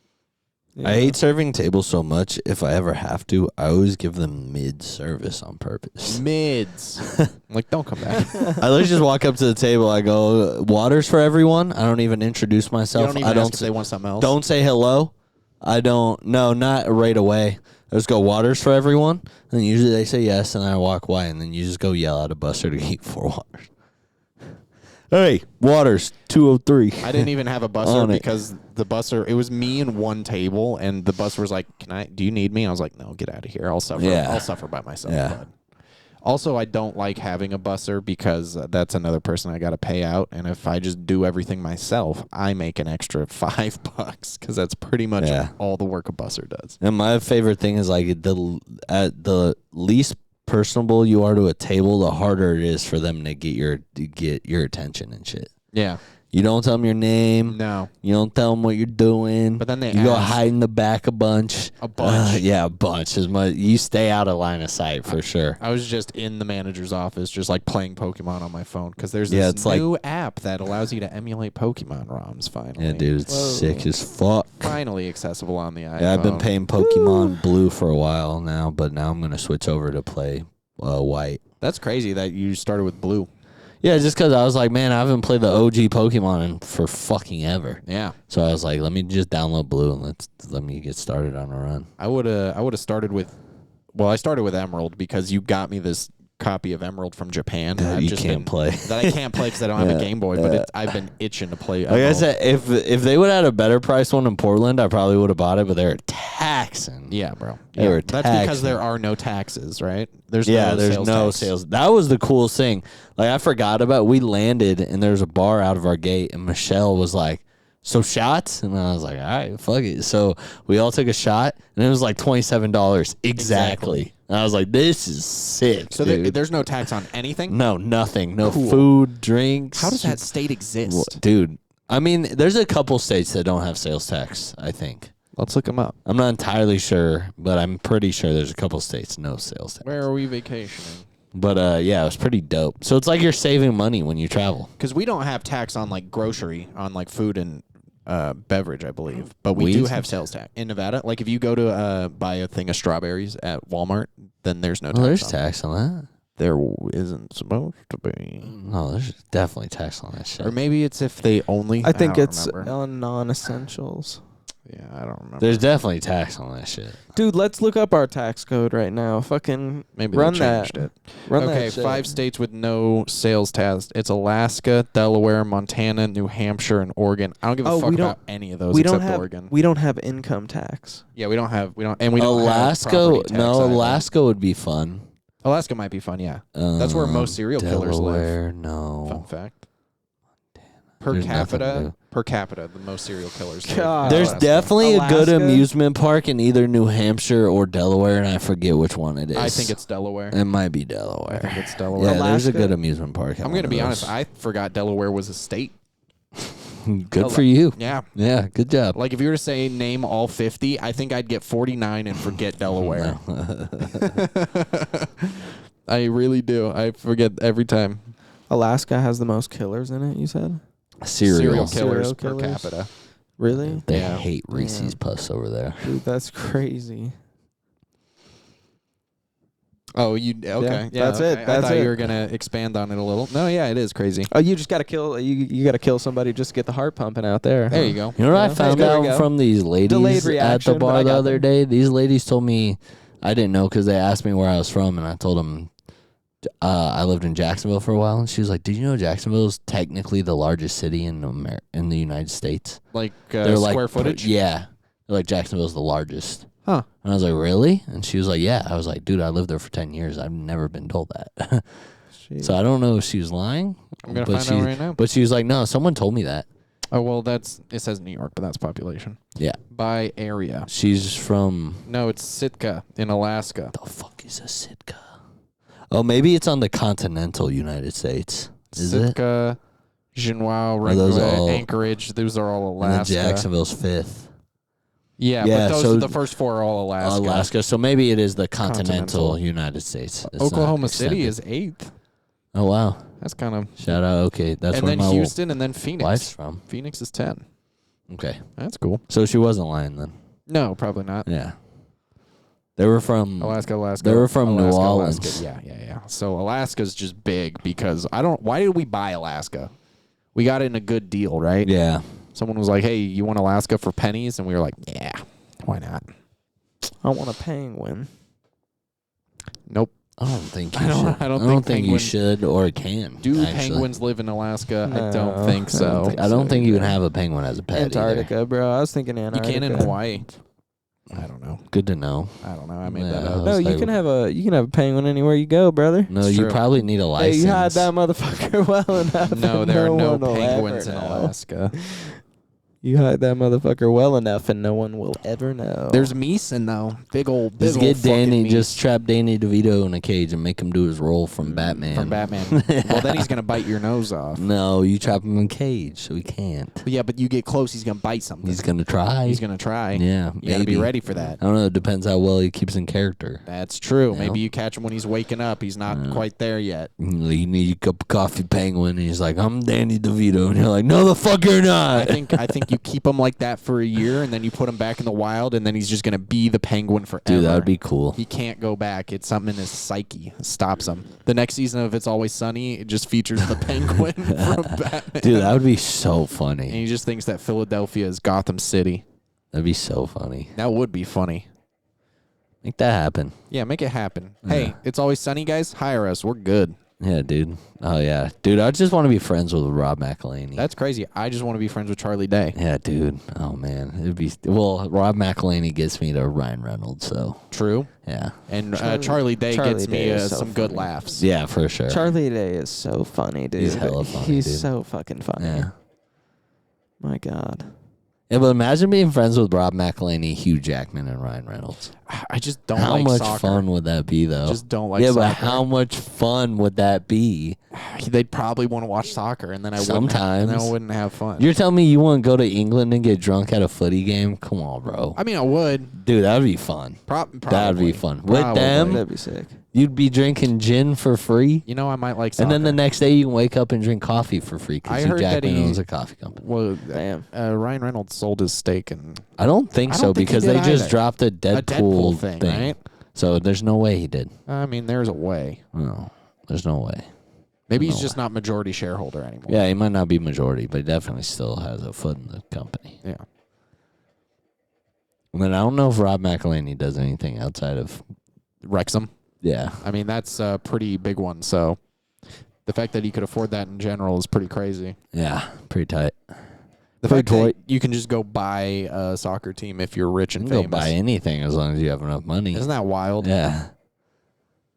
[SPEAKER 2] Yeah. I hate serving tables so much. If I ever have to, I always give them mid-service on purpose.
[SPEAKER 4] Mids. I'm like, don't come back.
[SPEAKER 2] I literally just walk up to the table. I go, waters for everyone. I don't even introduce myself.
[SPEAKER 4] You don't even ask if they want something else.
[SPEAKER 2] Don't say hello. I don't. No, not right away. I just go, waters for everyone. And usually they say yes, and I walk away. And then you just go yell at a busser to get 4 waters. Hey, waters, 203.
[SPEAKER 4] I didn't even have a busser because the busser, it was me and one table, and the busser was like, do you need me? I was like, no, get out of here. I'll suffer.
[SPEAKER 2] Yeah.
[SPEAKER 4] I'll suffer by myself.
[SPEAKER 2] Yeah.
[SPEAKER 4] Bud. Also, I don't like having a busser because that's another person I got to pay out. And if I just do everything myself, I make an extra $5 because that's pretty much all the work a busser does.
[SPEAKER 2] And my favorite thing is like the least personable you are to a table, the harder it is for them to get your attention and shit.
[SPEAKER 4] Yeah.
[SPEAKER 2] You don't tell them your name.
[SPEAKER 4] No.
[SPEAKER 2] You don't tell them what you're doing.
[SPEAKER 4] But then
[SPEAKER 2] you go hide in the back a bunch.
[SPEAKER 4] A bunch.
[SPEAKER 2] Yeah, a bunch. You stay out of line of sight for sure.
[SPEAKER 4] I was just in the manager's office just like playing Pokemon on my phone because there's this new app that allows you to emulate Pokemon ROMs finally.
[SPEAKER 2] Yeah, dude, it's sick as fuck.
[SPEAKER 4] Finally accessible on the iPhone.
[SPEAKER 2] Yeah, I've been playing Pokemon Blue for a while now, but now I'm going to switch over to play White.
[SPEAKER 4] That's crazy that you started with Blue.
[SPEAKER 2] Yeah, just because I was like, man, I haven't played the OG Pokemon for fucking ever.
[SPEAKER 4] Yeah.
[SPEAKER 2] So I was like, let me just download Blue and let me get started on a run.
[SPEAKER 4] I would have started with, I started with Emerald because you got me this copy of Emerald from Japan.
[SPEAKER 2] That you can't play.
[SPEAKER 4] That I can't play because I don't have a Game Boy, but I've been itching to play Emerald.
[SPEAKER 2] Like I said, if they would have had a better price one in Portland, I probably would have bought it, but they were taxing.
[SPEAKER 4] Yeah, bro.
[SPEAKER 2] They were taxing.
[SPEAKER 4] That's because there are no taxes, right? There's
[SPEAKER 2] no sales. That was the coolest thing. Like I forgot about. We landed and there was a bar out of our gate, and Michelle was like, so shots? And I was like, all right, fuck it. So we all took a shot, and it was like $27 exactly. And I was like, this is sick,
[SPEAKER 4] So
[SPEAKER 2] dude.
[SPEAKER 4] there's no tax on anything?
[SPEAKER 2] No, nothing. No
[SPEAKER 4] Cool.
[SPEAKER 2] food, drinks.
[SPEAKER 4] How does that state exist?
[SPEAKER 2] Dude, I mean, there's a couple states that don't have sales tax, I think.
[SPEAKER 4] Let's look them up.
[SPEAKER 2] I'm not entirely sure, but I'm pretty sure there's a couple states no sales tax.
[SPEAKER 4] Where are we vacationing?
[SPEAKER 2] But yeah, it was pretty dope. So it's like you're saving money when you travel.
[SPEAKER 4] Because we don't have tax on like grocery, on like food and beverage, I believe. But we
[SPEAKER 2] Weed?
[SPEAKER 4] do have sales tax in Nevada. Like if you go to buy a thing of strawberries at Walmart, then there's no tax.
[SPEAKER 2] Oh, there's
[SPEAKER 4] on
[SPEAKER 2] tax on that.
[SPEAKER 4] There isn't supposed to be.
[SPEAKER 2] No, there's definitely tax on that shit.
[SPEAKER 4] Or maybe it's if they only.
[SPEAKER 3] I think
[SPEAKER 4] don't
[SPEAKER 3] it's
[SPEAKER 4] remember.
[SPEAKER 3] on non-essentials.
[SPEAKER 4] Yeah, I don't remember.
[SPEAKER 2] There's definitely tax on that shit.
[SPEAKER 3] Dude, let's look up our tax code right now. Fucking
[SPEAKER 4] Maybe
[SPEAKER 3] run
[SPEAKER 4] they
[SPEAKER 3] that.
[SPEAKER 4] changed it.
[SPEAKER 3] Run
[SPEAKER 4] Okay,
[SPEAKER 3] that shit.
[SPEAKER 4] 5 states with no sales tax. It's Alaska, Delaware, Montana, New Hampshire, and Oregon. I don't give a
[SPEAKER 3] Oh,
[SPEAKER 4] fuck
[SPEAKER 3] we don't-
[SPEAKER 4] about any of those
[SPEAKER 3] We
[SPEAKER 4] except
[SPEAKER 3] don't have
[SPEAKER 4] Oregon.
[SPEAKER 3] we don't have income tax.
[SPEAKER 4] Yeah, we don't, and we don't have
[SPEAKER 2] Alaska,
[SPEAKER 4] property tax
[SPEAKER 2] no,
[SPEAKER 4] either.
[SPEAKER 2] Alaska would be fun.
[SPEAKER 4] Alaska might be fun, yeah. That's where most serial killers live.
[SPEAKER 2] Delaware,
[SPEAKER 4] Fun
[SPEAKER 2] no.
[SPEAKER 4] fact. Per
[SPEAKER 2] There's nothing to
[SPEAKER 4] capita, the most serial killers live.
[SPEAKER 3] God.
[SPEAKER 4] in
[SPEAKER 2] There's
[SPEAKER 4] Alaska.
[SPEAKER 2] definitely a good
[SPEAKER 3] Alaska?
[SPEAKER 2] amusement park in either New Hampshire or Delaware, and I forget which one it is.
[SPEAKER 4] I think it's Delaware.
[SPEAKER 2] It might be
[SPEAKER 4] I
[SPEAKER 2] Delaware.
[SPEAKER 4] think it's Delaware.
[SPEAKER 2] Yeah, there's a
[SPEAKER 3] Alaska?
[SPEAKER 2] good amusement park.
[SPEAKER 4] I'm going to be honest. I forgot Delaware was a state.
[SPEAKER 2] Good for you.
[SPEAKER 4] Yeah.
[SPEAKER 2] Yeah, good job.
[SPEAKER 4] Like if you were to say name all 50, I think I'd get 49 and forget Delaware. I really do. I forget every time.
[SPEAKER 3] Alaska has the most killers in it, you said?
[SPEAKER 2] Serial.
[SPEAKER 4] killers
[SPEAKER 3] Serial
[SPEAKER 4] per
[SPEAKER 3] killers?
[SPEAKER 4] capita.
[SPEAKER 3] Really?
[SPEAKER 2] They
[SPEAKER 4] Yeah.
[SPEAKER 2] hate Reese's
[SPEAKER 3] Yeah.
[SPEAKER 2] Puffs over there.
[SPEAKER 3] Dude, that's crazy.
[SPEAKER 4] Oh, you okay?
[SPEAKER 3] Yeah, that's it.
[SPEAKER 4] I
[SPEAKER 3] That's
[SPEAKER 4] thought
[SPEAKER 3] it.
[SPEAKER 4] you were gonna expand on it a little. No, yeah, it is crazy.
[SPEAKER 3] Oh, you just gotta kill you gotta kill somebody just to get the heart pumping out there.
[SPEAKER 4] There you go.
[SPEAKER 2] You know what I
[SPEAKER 3] Yeah.
[SPEAKER 2] found
[SPEAKER 3] There we
[SPEAKER 2] out
[SPEAKER 3] go.
[SPEAKER 2] from these
[SPEAKER 3] Delayed
[SPEAKER 2] ladies at the
[SPEAKER 3] reaction, but I
[SPEAKER 2] bar the
[SPEAKER 3] got
[SPEAKER 2] other
[SPEAKER 3] them.
[SPEAKER 2] day? These ladies told me, I didn't know because they asked me where I was from, and I told them I lived in Jacksonville for a while, and she was like, "Did you know Jacksonville is technically the largest city in the United States?"
[SPEAKER 4] Like
[SPEAKER 2] They're
[SPEAKER 4] square footage.
[SPEAKER 2] Yeah, they're like Jacksonville's the largest.
[SPEAKER 4] Huh.
[SPEAKER 2] And I was like, "Really?" And she was like, "Yeah." I was like, "Dude, I lived there for 10 years. I've never been told that." So I don't know if she was lying.
[SPEAKER 4] I'm gonna
[SPEAKER 2] but
[SPEAKER 4] find out right now.
[SPEAKER 2] But she was like, "No, someone told me that."
[SPEAKER 4] Oh well, it says New York, but that's population
[SPEAKER 2] Yeah,
[SPEAKER 4] by area.
[SPEAKER 2] she's from.
[SPEAKER 4] No, it's Sitka in Alaska.
[SPEAKER 2] The fuck is a Sitka? Oh, maybe it's on the continental United States. Is it?
[SPEAKER 4] Sitka, Genoa,
[SPEAKER 2] Are those all-
[SPEAKER 4] Anchorage. Those are all
[SPEAKER 2] And then
[SPEAKER 4] Alaska.
[SPEAKER 2] Jacksonville's fifth.
[SPEAKER 4] Yeah,
[SPEAKER 2] Yeah,
[SPEAKER 4] but
[SPEAKER 2] so
[SPEAKER 4] the first 4 are all Alaska.
[SPEAKER 2] Alaska. So maybe it is the continental
[SPEAKER 4] Continental.
[SPEAKER 2] United States. It's
[SPEAKER 4] Oklahoma
[SPEAKER 2] not
[SPEAKER 4] City
[SPEAKER 2] extended.
[SPEAKER 4] is 8th.
[SPEAKER 2] Oh wow!
[SPEAKER 4] That's kind of.
[SPEAKER 2] Shout out. Okay, that's
[SPEAKER 4] And
[SPEAKER 2] where
[SPEAKER 4] then
[SPEAKER 2] my
[SPEAKER 4] Houston, and then Phoenix.
[SPEAKER 2] wife's from.
[SPEAKER 4] Phoenix is 10.
[SPEAKER 2] Okay,
[SPEAKER 4] That's cool.
[SPEAKER 2] so she wasn't lying then.
[SPEAKER 4] No, probably not.
[SPEAKER 2] Yeah, they were from
[SPEAKER 4] Alaska.
[SPEAKER 2] They were from New
[SPEAKER 4] Alaska,
[SPEAKER 2] Orleans.
[SPEAKER 4] Alaska. Yeah. So Alaska's just big because why did we buy Alaska? We got it in a good deal, right?
[SPEAKER 2] Yeah,
[SPEAKER 4] Someone was like, "Hey, you want Alaska for pennies?" And we were like, "Yeah, why not?"
[SPEAKER 3] I want a penguin.
[SPEAKER 4] Nope.
[SPEAKER 2] I don't think you
[SPEAKER 4] I don't-
[SPEAKER 2] should.
[SPEAKER 4] I don't
[SPEAKER 2] I
[SPEAKER 4] think
[SPEAKER 2] don't think you
[SPEAKER 4] penguin-
[SPEAKER 2] should or can.
[SPEAKER 4] Do
[SPEAKER 2] actually.
[SPEAKER 4] penguins live in Alaska? I
[SPEAKER 3] No,
[SPEAKER 4] don't think
[SPEAKER 3] I
[SPEAKER 4] so.
[SPEAKER 3] don't think
[SPEAKER 2] I don't
[SPEAKER 3] so
[SPEAKER 2] think you can
[SPEAKER 3] either.
[SPEAKER 2] have a penguin as a pet.
[SPEAKER 3] Antarctica, bro. I was thinking
[SPEAKER 4] You
[SPEAKER 3] Antarctica.
[SPEAKER 4] can in Hawaii. I don't know.
[SPEAKER 2] Good to know.
[SPEAKER 4] I don't know. I made
[SPEAKER 2] Yeah,
[SPEAKER 4] that
[SPEAKER 2] I
[SPEAKER 4] up.
[SPEAKER 2] was
[SPEAKER 3] No, you
[SPEAKER 2] like-
[SPEAKER 3] can have a penguin anywhere you go, brother.
[SPEAKER 2] No,
[SPEAKER 4] It's
[SPEAKER 2] you
[SPEAKER 4] true.
[SPEAKER 2] probably need a
[SPEAKER 3] Hey,
[SPEAKER 2] license.
[SPEAKER 3] you hide that motherfucker well enough.
[SPEAKER 4] No,
[SPEAKER 3] and
[SPEAKER 4] there are no
[SPEAKER 3] one will
[SPEAKER 4] penguins in
[SPEAKER 3] ever know.
[SPEAKER 4] Alaska.
[SPEAKER 3] You hide that motherfucker well enough, and no one will ever know.
[SPEAKER 4] There's Meeson though. Big old
[SPEAKER 2] Just get
[SPEAKER 4] fucking
[SPEAKER 2] Danny.
[SPEAKER 4] meese.
[SPEAKER 2] Just trap Danny DeVito in a cage and make him do his role from Batman.
[SPEAKER 4] From Batman. Well, then he's gonna bite your nose off.
[SPEAKER 2] No, you trap him in a cage, so he can't.
[SPEAKER 4] But yeah, but you get close, he's gonna bite something.
[SPEAKER 2] He's gonna try.
[SPEAKER 4] He's gonna try.
[SPEAKER 2] Yeah,
[SPEAKER 4] You gotta be
[SPEAKER 2] maybe.
[SPEAKER 4] ready for that.
[SPEAKER 2] I don't know. It depends how well he keeps in character.
[SPEAKER 4] That's true.
[SPEAKER 2] Yeah.
[SPEAKER 4] Maybe you catch him when he's waking up. He's not
[SPEAKER 2] Yeah.
[SPEAKER 4] quite there yet.
[SPEAKER 2] You need a cup of coffee, penguin. And he's like, I'm Danny DeVito. And you're like, no, the fuck you're not.
[SPEAKER 4] I think you keep him like that for a year, and then you put him back in the wild, and then he's just gonna be the penguin forever.
[SPEAKER 2] Dude, that would be cool.
[SPEAKER 4] He can't go back. It's something in his psyche. It stops him. The next season of It's Always Sunny, it just features the penguin from Batman.
[SPEAKER 2] Dude, that would be so
[SPEAKER 4] And
[SPEAKER 2] funny.
[SPEAKER 4] he just thinks that Philadelphia is Gotham City.
[SPEAKER 2] That'd be so funny.
[SPEAKER 4] That would be funny.
[SPEAKER 2] Make that happen.
[SPEAKER 4] Yeah, make it happen.
[SPEAKER 2] Yeah.
[SPEAKER 4] Hey, It's Always Sunny, guys. Hire us. We're good.
[SPEAKER 2] Yeah, dude. Oh, yeah. Dude, I just want to be friends with Rob McElhaney.
[SPEAKER 4] That's crazy. I just want to be friends with Charlie Day.
[SPEAKER 2] Yeah, dude. Oh, man. It'd be... Well, Rob McElhaney gets me to Ryan Reynolds, so...
[SPEAKER 4] True.
[SPEAKER 2] Yeah.
[SPEAKER 4] And
[SPEAKER 3] Charlie-
[SPEAKER 4] Charlie Day
[SPEAKER 3] Charlie
[SPEAKER 4] gets
[SPEAKER 3] Day
[SPEAKER 4] me
[SPEAKER 3] is so
[SPEAKER 4] some good
[SPEAKER 3] funny.
[SPEAKER 4] laughs.
[SPEAKER 2] Yeah, for sure.
[SPEAKER 3] Charlie Day is so funny, dude.
[SPEAKER 2] He's hella funny,
[SPEAKER 3] He's
[SPEAKER 2] dude.
[SPEAKER 3] so fucking funny.
[SPEAKER 2] Yeah.
[SPEAKER 3] My God.
[SPEAKER 2] Yeah, but imagine being friends with Rob McElhenney, Hugh Jackman, and Ryan Reynolds.
[SPEAKER 4] I just don't
[SPEAKER 2] How
[SPEAKER 4] like
[SPEAKER 2] much
[SPEAKER 4] soccer.
[SPEAKER 2] fun would that be, though?
[SPEAKER 4] Just don't like
[SPEAKER 2] yeah,
[SPEAKER 4] soccer.
[SPEAKER 2] but how much fun would that be?
[SPEAKER 4] They'd probably want to watch soccer, and then I wouldn't have fun.
[SPEAKER 2] You're telling me you want to go to England and get drunk at a footy game? Come on, bro.
[SPEAKER 4] I mean, I would.
[SPEAKER 2] Dude, that would be fun.
[SPEAKER 4] Probably.
[SPEAKER 2] That'd be fun. With them,
[SPEAKER 3] That'd be sick.
[SPEAKER 2] you'd be drinking gin for free.
[SPEAKER 4] You know, I might like soccer.
[SPEAKER 2] And then the next day you can wake up and drink coffee for free because
[SPEAKER 4] I
[SPEAKER 2] Hugh
[SPEAKER 4] heard that
[SPEAKER 2] Jackman
[SPEAKER 4] he-
[SPEAKER 2] owns a coffee company.
[SPEAKER 4] Well,
[SPEAKER 3] Damn.
[SPEAKER 4] Ryan Reynolds sold his stake and
[SPEAKER 2] I don't think
[SPEAKER 4] I
[SPEAKER 2] so
[SPEAKER 4] don't think he
[SPEAKER 2] because
[SPEAKER 4] did
[SPEAKER 2] they just
[SPEAKER 4] either.
[SPEAKER 2] dropped a Deadpool,
[SPEAKER 4] thing,
[SPEAKER 2] thing.
[SPEAKER 4] right?
[SPEAKER 2] So there's no way he did.
[SPEAKER 4] I mean, there's a way.
[SPEAKER 2] No, there's no way.
[SPEAKER 4] Maybe he's
[SPEAKER 2] No
[SPEAKER 4] just not majority shareholder anymore.
[SPEAKER 2] Yeah, he might not be majority, but he definitely still has a foot in the company.
[SPEAKER 4] Yeah.
[SPEAKER 2] And then I don't know if Rob McElhenney does anything outside of
[SPEAKER 4] Wrexham.
[SPEAKER 2] yeah.
[SPEAKER 4] I mean, that's a pretty big one. So the fact that he could afford that in general is pretty crazy.
[SPEAKER 2] Yeah, pretty tight.
[SPEAKER 4] The
[SPEAKER 2] Pretty
[SPEAKER 4] fact that
[SPEAKER 2] tight.
[SPEAKER 4] you can just go buy a soccer team if you're rich
[SPEAKER 2] You
[SPEAKER 4] and
[SPEAKER 2] can go
[SPEAKER 4] famous.
[SPEAKER 2] buy anything as long as you have enough money.
[SPEAKER 4] Isn't that wild?
[SPEAKER 2] Yeah.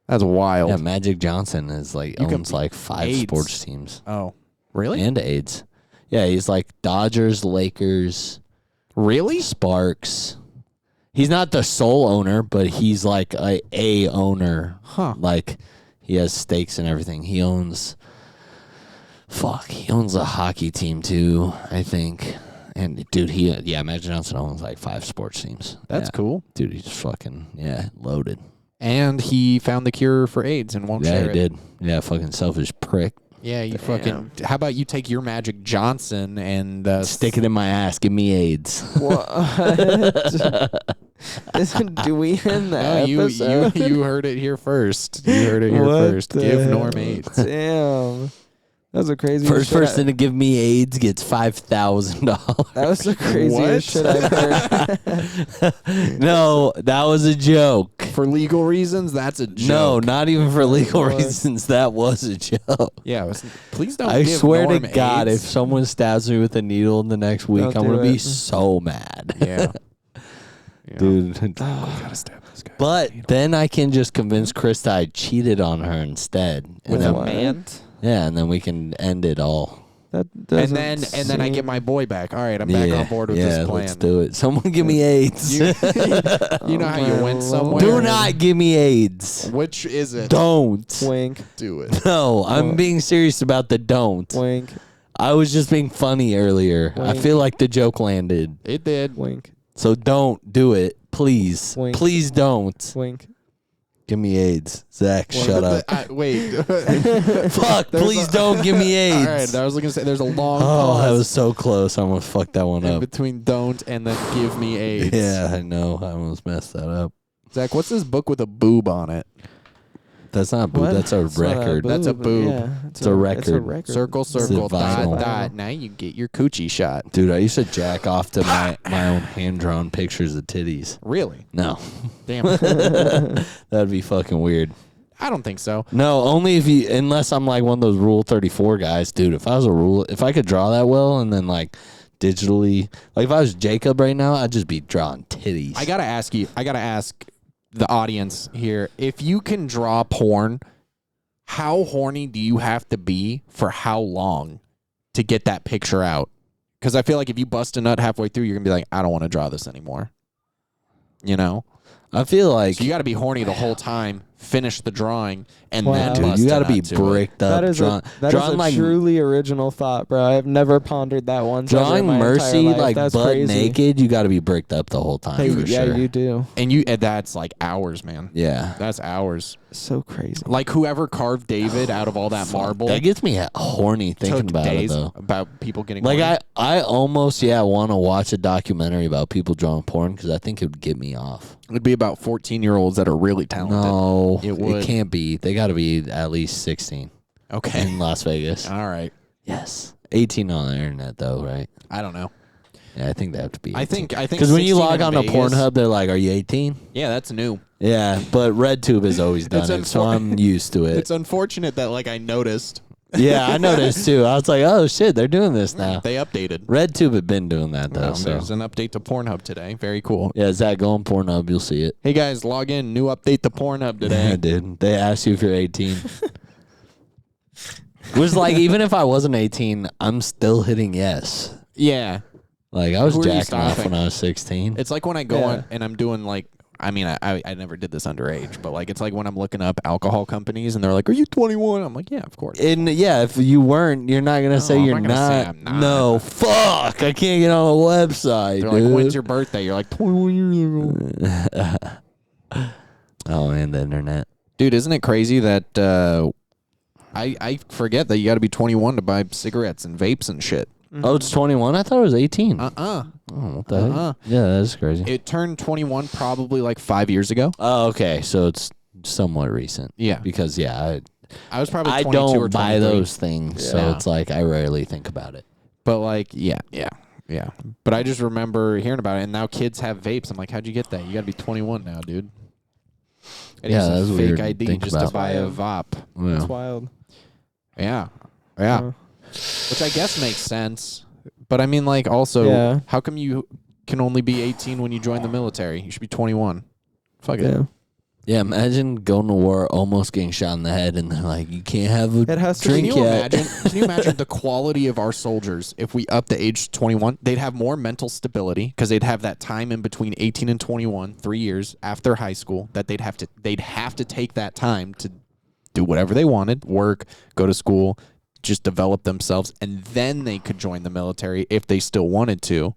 [SPEAKER 4] That's wild.
[SPEAKER 2] Yeah, Magic Johnson is like
[SPEAKER 4] You can
[SPEAKER 2] owns like 5
[SPEAKER 4] AIDS.
[SPEAKER 2] sports teams.
[SPEAKER 4] Oh, really?
[SPEAKER 2] And AIDS. Yeah, he's like Dodgers, Lakers,
[SPEAKER 4] Really?
[SPEAKER 2] Sparks. He's not the sole owner, but he's like a owner.
[SPEAKER 4] Huh.
[SPEAKER 2] Like he has stakes and everything. He owns he owns a hockey team too, I think. And dude, Magic Johnson owns like 5 sports teams.
[SPEAKER 4] That's
[SPEAKER 2] Yeah.
[SPEAKER 4] cool.
[SPEAKER 2] Dude, he's fucking loaded.
[SPEAKER 4] And he found the cure for AIDS and won't
[SPEAKER 2] Yeah,
[SPEAKER 4] share
[SPEAKER 2] he
[SPEAKER 4] it.
[SPEAKER 2] did. Yeah, fucking selfish prick.
[SPEAKER 4] Yeah, you
[SPEAKER 3] Damn.
[SPEAKER 4] fucking. How about you take your Magic Johnson and
[SPEAKER 2] Stick it in my ass. Give me AIDS.
[SPEAKER 3] What? Do we end the
[SPEAKER 4] No,
[SPEAKER 3] episode?
[SPEAKER 4] you heard it here first. You heard it here
[SPEAKER 3] What
[SPEAKER 4] first.
[SPEAKER 3] the
[SPEAKER 4] Give
[SPEAKER 3] hell?
[SPEAKER 4] Norm AIDS.
[SPEAKER 3] Damn. That was the craziest
[SPEAKER 2] First
[SPEAKER 3] shit
[SPEAKER 2] person to give me AIDS gets $5,000.
[SPEAKER 3] That was the craziest shit I've heard.
[SPEAKER 2] No, that was a joke.
[SPEAKER 4] For legal reasons, that's a joke.
[SPEAKER 2] No, not even for legal
[SPEAKER 3] What?
[SPEAKER 2] reasons. That was a joke.
[SPEAKER 4] Yeah, please don't.
[SPEAKER 2] I
[SPEAKER 4] give
[SPEAKER 2] swear
[SPEAKER 4] Norm
[SPEAKER 2] to God,
[SPEAKER 4] AIDS.
[SPEAKER 2] if someone stabs me with a needle in the next week,
[SPEAKER 3] Don't
[SPEAKER 2] I'm
[SPEAKER 3] do
[SPEAKER 2] going to be
[SPEAKER 3] it.
[SPEAKER 2] so mad.
[SPEAKER 4] Yeah.
[SPEAKER 2] Dude.
[SPEAKER 4] Gotta stab this guy.
[SPEAKER 2] But then I can just convince Krista I cheated on her instead. And
[SPEAKER 4] With
[SPEAKER 2] then,
[SPEAKER 4] a man.
[SPEAKER 2] yeah, and then we can end it all.
[SPEAKER 3] That
[SPEAKER 4] And then I get my boy back. All right, I'm back on board with this plan.
[SPEAKER 2] Let's do it. Someone give me AIDS.
[SPEAKER 4] You know how you went somewhere.
[SPEAKER 2] Do not give me AIDS.
[SPEAKER 4] Which is it?
[SPEAKER 2] Don't.
[SPEAKER 3] Wink,
[SPEAKER 4] do it.
[SPEAKER 2] No, I'm being serious about the don't.
[SPEAKER 3] wink,
[SPEAKER 2] I was just being funny earlier. I
[SPEAKER 3] Wink.
[SPEAKER 2] feel like the joke landed.
[SPEAKER 4] It did.
[SPEAKER 3] wink,
[SPEAKER 2] So don't do it. Please.
[SPEAKER 3] Wink.
[SPEAKER 2] Please don't.
[SPEAKER 3] wink.
[SPEAKER 2] Give me AIDS. Zach, shut up.
[SPEAKER 4] Wait.
[SPEAKER 2] Fuck, please don't give me AIDS.
[SPEAKER 4] All right, I was going to say there's a long
[SPEAKER 2] Oh,
[SPEAKER 4] pause
[SPEAKER 2] that was so close. I almost fucked that one
[SPEAKER 4] in
[SPEAKER 2] up.
[SPEAKER 4] between don't and then give me AIDS.
[SPEAKER 2] Yeah, I know. I almost messed that up.
[SPEAKER 4] Zach, what's this book with a boob on it?
[SPEAKER 2] That's not a boob.
[SPEAKER 3] What?
[SPEAKER 2] That's a
[SPEAKER 3] It's not
[SPEAKER 2] record.
[SPEAKER 4] That's a boob.
[SPEAKER 3] Yeah,
[SPEAKER 2] It's a record.
[SPEAKER 3] It's a record.
[SPEAKER 4] Circle,
[SPEAKER 2] a
[SPEAKER 4] circle, dot,
[SPEAKER 2] vinyl.
[SPEAKER 4] dot. Now you get your coochie shot.
[SPEAKER 2] Dude, I used to jack off to my own hand-drawn pictures of titties.
[SPEAKER 4] Really?
[SPEAKER 2] No.
[SPEAKER 4] Damn.
[SPEAKER 2] That'd be fucking weird.
[SPEAKER 4] I don't think so.
[SPEAKER 2] No, only unless I'm like one of those Rule 34 guys, dude. If I could draw that well and then like digitally, like if I was Jacob right now, I'd just be drawing titties.
[SPEAKER 4] I gotta ask the audience here, if you can draw porn, how horny do you have to be for how long to get that picture out? Because I feel like if you bust a nut halfway through, you're gonna be like, I don't want to draw this anymore. You know?
[SPEAKER 2] I feel like,
[SPEAKER 4] So you gotta be horny the whole time, finish the drawing, and
[SPEAKER 3] Wow.
[SPEAKER 4] then
[SPEAKER 3] Dude,
[SPEAKER 4] bust
[SPEAKER 2] you
[SPEAKER 4] a
[SPEAKER 2] gotta be
[SPEAKER 4] nut to it.
[SPEAKER 2] bricked up.
[SPEAKER 3] That is
[SPEAKER 2] drawing,
[SPEAKER 3] a
[SPEAKER 2] like
[SPEAKER 3] truly original thought, bro. I've never pondered that once.
[SPEAKER 2] drawing Mercy like
[SPEAKER 3] That's
[SPEAKER 2] butt
[SPEAKER 3] crazy.
[SPEAKER 2] naked. You got to be bricked up the whole time.
[SPEAKER 3] Hey,
[SPEAKER 2] for
[SPEAKER 3] yeah,
[SPEAKER 2] sure.
[SPEAKER 3] you do.
[SPEAKER 4] And that's like hours, man.
[SPEAKER 2] Yeah.
[SPEAKER 4] That's hours.
[SPEAKER 3] So crazy.
[SPEAKER 4] Like whoever carved David out of all that marble
[SPEAKER 2] That gets me horny thinking
[SPEAKER 4] took
[SPEAKER 2] about
[SPEAKER 4] days
[SPEAKER 2] it though.
[SPEAKER 4] about people getting
[SPEAKER 2] Like
[SPEAKER 4] horny.
[SPEAKER 2] I almost want to watch a documentary about people drawing porn because I think it would get me off.
[SPEAKER 4] It'd be about 14-year-olds that are really talented.
[SPEAKER 2] No,
[SPEAKER 4] It would.
[SPEAKER 2] can't be. They got to be at least 16
[SPEAKER 4] Okay.
[SPEAKER 2] in Las Vegas.
[SPEAKER 4] All right.
[SPEAKER 2] Yes, 18 on the internet though, right?
[SPEAKER 4] I don't know.
[SPEAKER 2] Yeah, I think they have to be. 18.
[SPEAKER 4] I think
[SPEAKER 2] because when you
[SPEAKER 4] 16
[SPEAKER 2] log
[SPEAKER 4] in
[SPEAKER 2] on to
[SPEAKER 4] Vegas-
[SPEAKER 2] Pornhub, they're like, "Are you 18?"
[SPEAKER 4] Yeah, that's new.
[SPEAKER 2] Yeah, but RedTube has always done it, so I'm used to it.
[SPEAKER 4] It's unfortunate that I noticed
[SPEAKER 2] Yeah, I noticed too. I was like, "Oh shit, they're doing this now."
[SPEAKER 4] they updated.
[SPEAKER 2] RedTube had been doing that though.
[SPEAKER 4] Well,
[SPEAKER 2] So
[SPEAKER 4] there's an update to Pornhub today. Very cool.
[SPEAKER 2] yeah, Zach, go on Pornhub, you'll see it.
[SPEAKER 4] Hey guys, log in. New update to Pornhub
[SPEAKER 2] Yeah,
[SPEAKER 4] today.
[SPEAKER 2] dude. They asked you if you're 18. Which, like, even if I wasn't 18, I'm still hitting yes.
[SPEAKER 4] Yeah.
[SPEAKER 2] Like, I was
[SPEAKER 4] Who are you
[SPEAKER 2] jacking off
[SPEAKER 4] stopping?
[SPEAKER 2] when I was 16.
[SPEAKER 4] It's like when I go
[SPEAKER 3] Yeah.
[SPEAKER 4] on and I'm doing like, I mean, I never did this underage, but like it's like when I'm looking up alcohol companies and they're like, "Are you 21?" I'm like, "Yeah, of course."
[SPEAKER 2] And yeah, if you weren't, you're not gonna say
[SPEAKER 4] I'm
[SPEAKER 2] you're
[SPEAKER 4] not gonna say I'm not.
[SPEAKER 2] No, fuck! I can't get on a website.
[SPEAKER 4] They're
[SPEAKER 2] dude.
[SPEAKER 4] like, "When's your birthday?" You're like, 21 years ago.
[SPEAKER 2] Oh man, the internet.
[SPEAKER 4] Dude, isn't it crazy that I forget that you got to be 21 to buy cigarettes and vapes and shit.
[SPEAKER 2] Oh, it's 21. I thought it was 18.
[SPEAKER 4] Uh-uh.
[SPEAKER 2] Oh, what the heck? Yeah, that's crazy.
[SPEAKER 4] It turned 21 probably like 5 years ago.
[SPEAKER 2] Oh, okay, so it's somewhat recent.
[SPEAKER 4] Yeah.
[SPEAKER 2] Because
[SPEAKER 4] I was probably
[SPEAKER 2] I
[SPEAKER 4] 22 or
[SPEAKER 2] don't buy
[SPEAKER 4] 23.
[SPEAKER 2] those things, so
[SPEAKER 4] Yeah.
[SPEAKER 2] it's like I rarely think about it.
[SPEAKER 4] But like, yeah. But I just remember hearing about it, and now kids have vapes. I'm like, how'd you get that? You got to be 21 now, dude. And
[SPEAKER 2] Yeah,
[SPEAKER 4] use a
[SPEAKER 2] that's
[SPEAKER 4] fake
[SPEAKER 2] weird to
[SPEAKER 4] ID
[SPEAKER 2] think
[SPEAKER 4] just
[SPEAKER 2] about.
[SPEAKER 4] to buy a VOP.
[SPEAKER 2] Yeah.
[SPEAKER 3] It's wild.
[SPEAKER 4] Yeah.
[SPEAKER 3] Uh,
[SPEAKER 4] Which I guess makes sense. But I mean, like, also,
[SPEAKER 3] Yeah.
[SPEAKER 4] how come you can only be 18 when you join the military? You should be 21. Fuck it.
[SPEAKER 3] Yeah.
[SPEAKER 2] Yeah, imagine going to war, almost getting shot in the head, and they're like, "You can't have a
[SPEAKER 3] It has to
[SPEAKER 2] drink
[SPEAKER 4] Can you
[SPEAKER 2] yet."
[SPEAKER 4] imagine? Can you imagine the quality of our soldiers if we up the age to 21? They'd have more mental stability because they'd have that time in between 18 and 21, 3 years after high school. That they'd have to take that time to do whatever they wanted, work, go to school, just develop themselves, and then they could join the military if they still wanted to.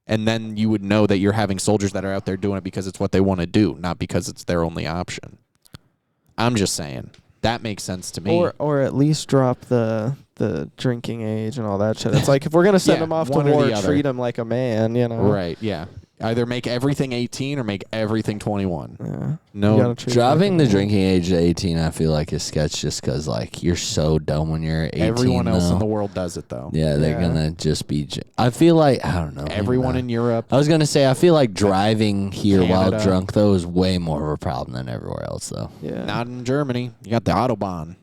[SPEAKER 4] And then you would know that you're having soldiers that are out there doing it because it's what they want to do, not because it's their only option. I'm just saying. That makes sense to me.
[SPEAKER 3] Or at least drop the drinking age and all that shit. It's like if we're gonna send
[SPEAKER 4] Yeah,
[SPEAKER 3] him off to
[SPEAKER 4] one or
[SPEAKER 3] war,
[SPEAKER 4] the other.
[SPEAKER 3] treat him like a man, you know.
[SPEAKER 4] Right, yeah. Either make everything 18 or make everything 21.
[SPEAKER 3] Yeah. You
[SPEAKER 4] No,
[SPEAKER 3] gotta treat him
[SPEAKER 2] Dropping
[SPEAKER 3] like
[SPEAKER 2] the
[SPEAKER 3] a man.
[SPEAKER 2] drinking age to 18, I feel like is sketch just because, like, you're so dumb when you're 18.
[SPEAKER 4] everyone else
[SPEAKER 2] though.
[SPEAKER 4] in the world does it, though.
[SPEAKER 2] Yeah, they're
[SPEAKER 3] Yeah.
[SPEAKER 2] gonna just be. I feel like, I don't know. maybe
[SPEAKER 4] Everyone
[SPEAKER 2] not.
[SPEAKER 4] in Europe.
[SPEAKER 2] I was gonna say, I feel like driving here while
[SPEAKER 4] Canada.
[SPEAKER 2] drunk though is way more of a problem than everywhere else though.
[SPEAKER 3] Yeah.
[SPEAKER 4] Not in Germany. You got the Autobahn.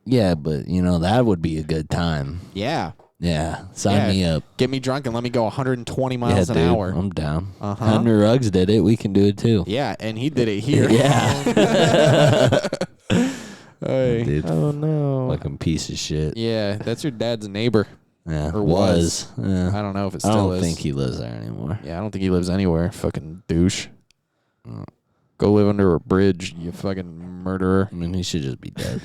[SPEAKER 2] Yeah, but that would be a good time.
[SPEAKER 4] Yeah.
[SPEAKER 2] Yeah, sign
[SPEAKER 4] Yeah.
[SPEAKER 2] me up.
[SPEAKER 4] Get me drunk and let me go 120
[SPEAKER 2] Yeah,
[SPEAKER 4] miles an
[SPEAKER 2] dude,
[SPEAKER 4] hour.
[SPEAKER 2] I'm down.
[SPEAKER 4] Uh-huh.
[SPEAKER 2] Henry Ruggs did it. We can do it too.
[SPEAKER 4] Yeah, and he did it here.
[SPEAKER 2] Yeah.
[SPEAKER 4] Hey.
[SPEAKER 2] Dude,
[SPEAKER 3] Oh no.
[SPEAKER 2] fucking piece of shit.
[SPEAKER 4] Yeah, that's your dad's neighbor.
[SPEAKER 2] Yeah,
[SPEAKER 4] Or
[SPEAKER 2] was. Yeah.
[SPEAKER 4] I don't know if it
[SPEAKER 2] I
[SPEAKER 4] still
[SPEAKER 2] don't
[SPEAKER 4] is.
[SPEAKER 2] think he lives there anymore.
[SPEAKER 4] Yeah, I don't think he lives anywhere. Fucking douche.
[SPEAKER 2] Oh.
[SPEAKER 4] Go live under a bridge, you fucking murderer.
[SPEAKER 2] I mean, he should just be dead.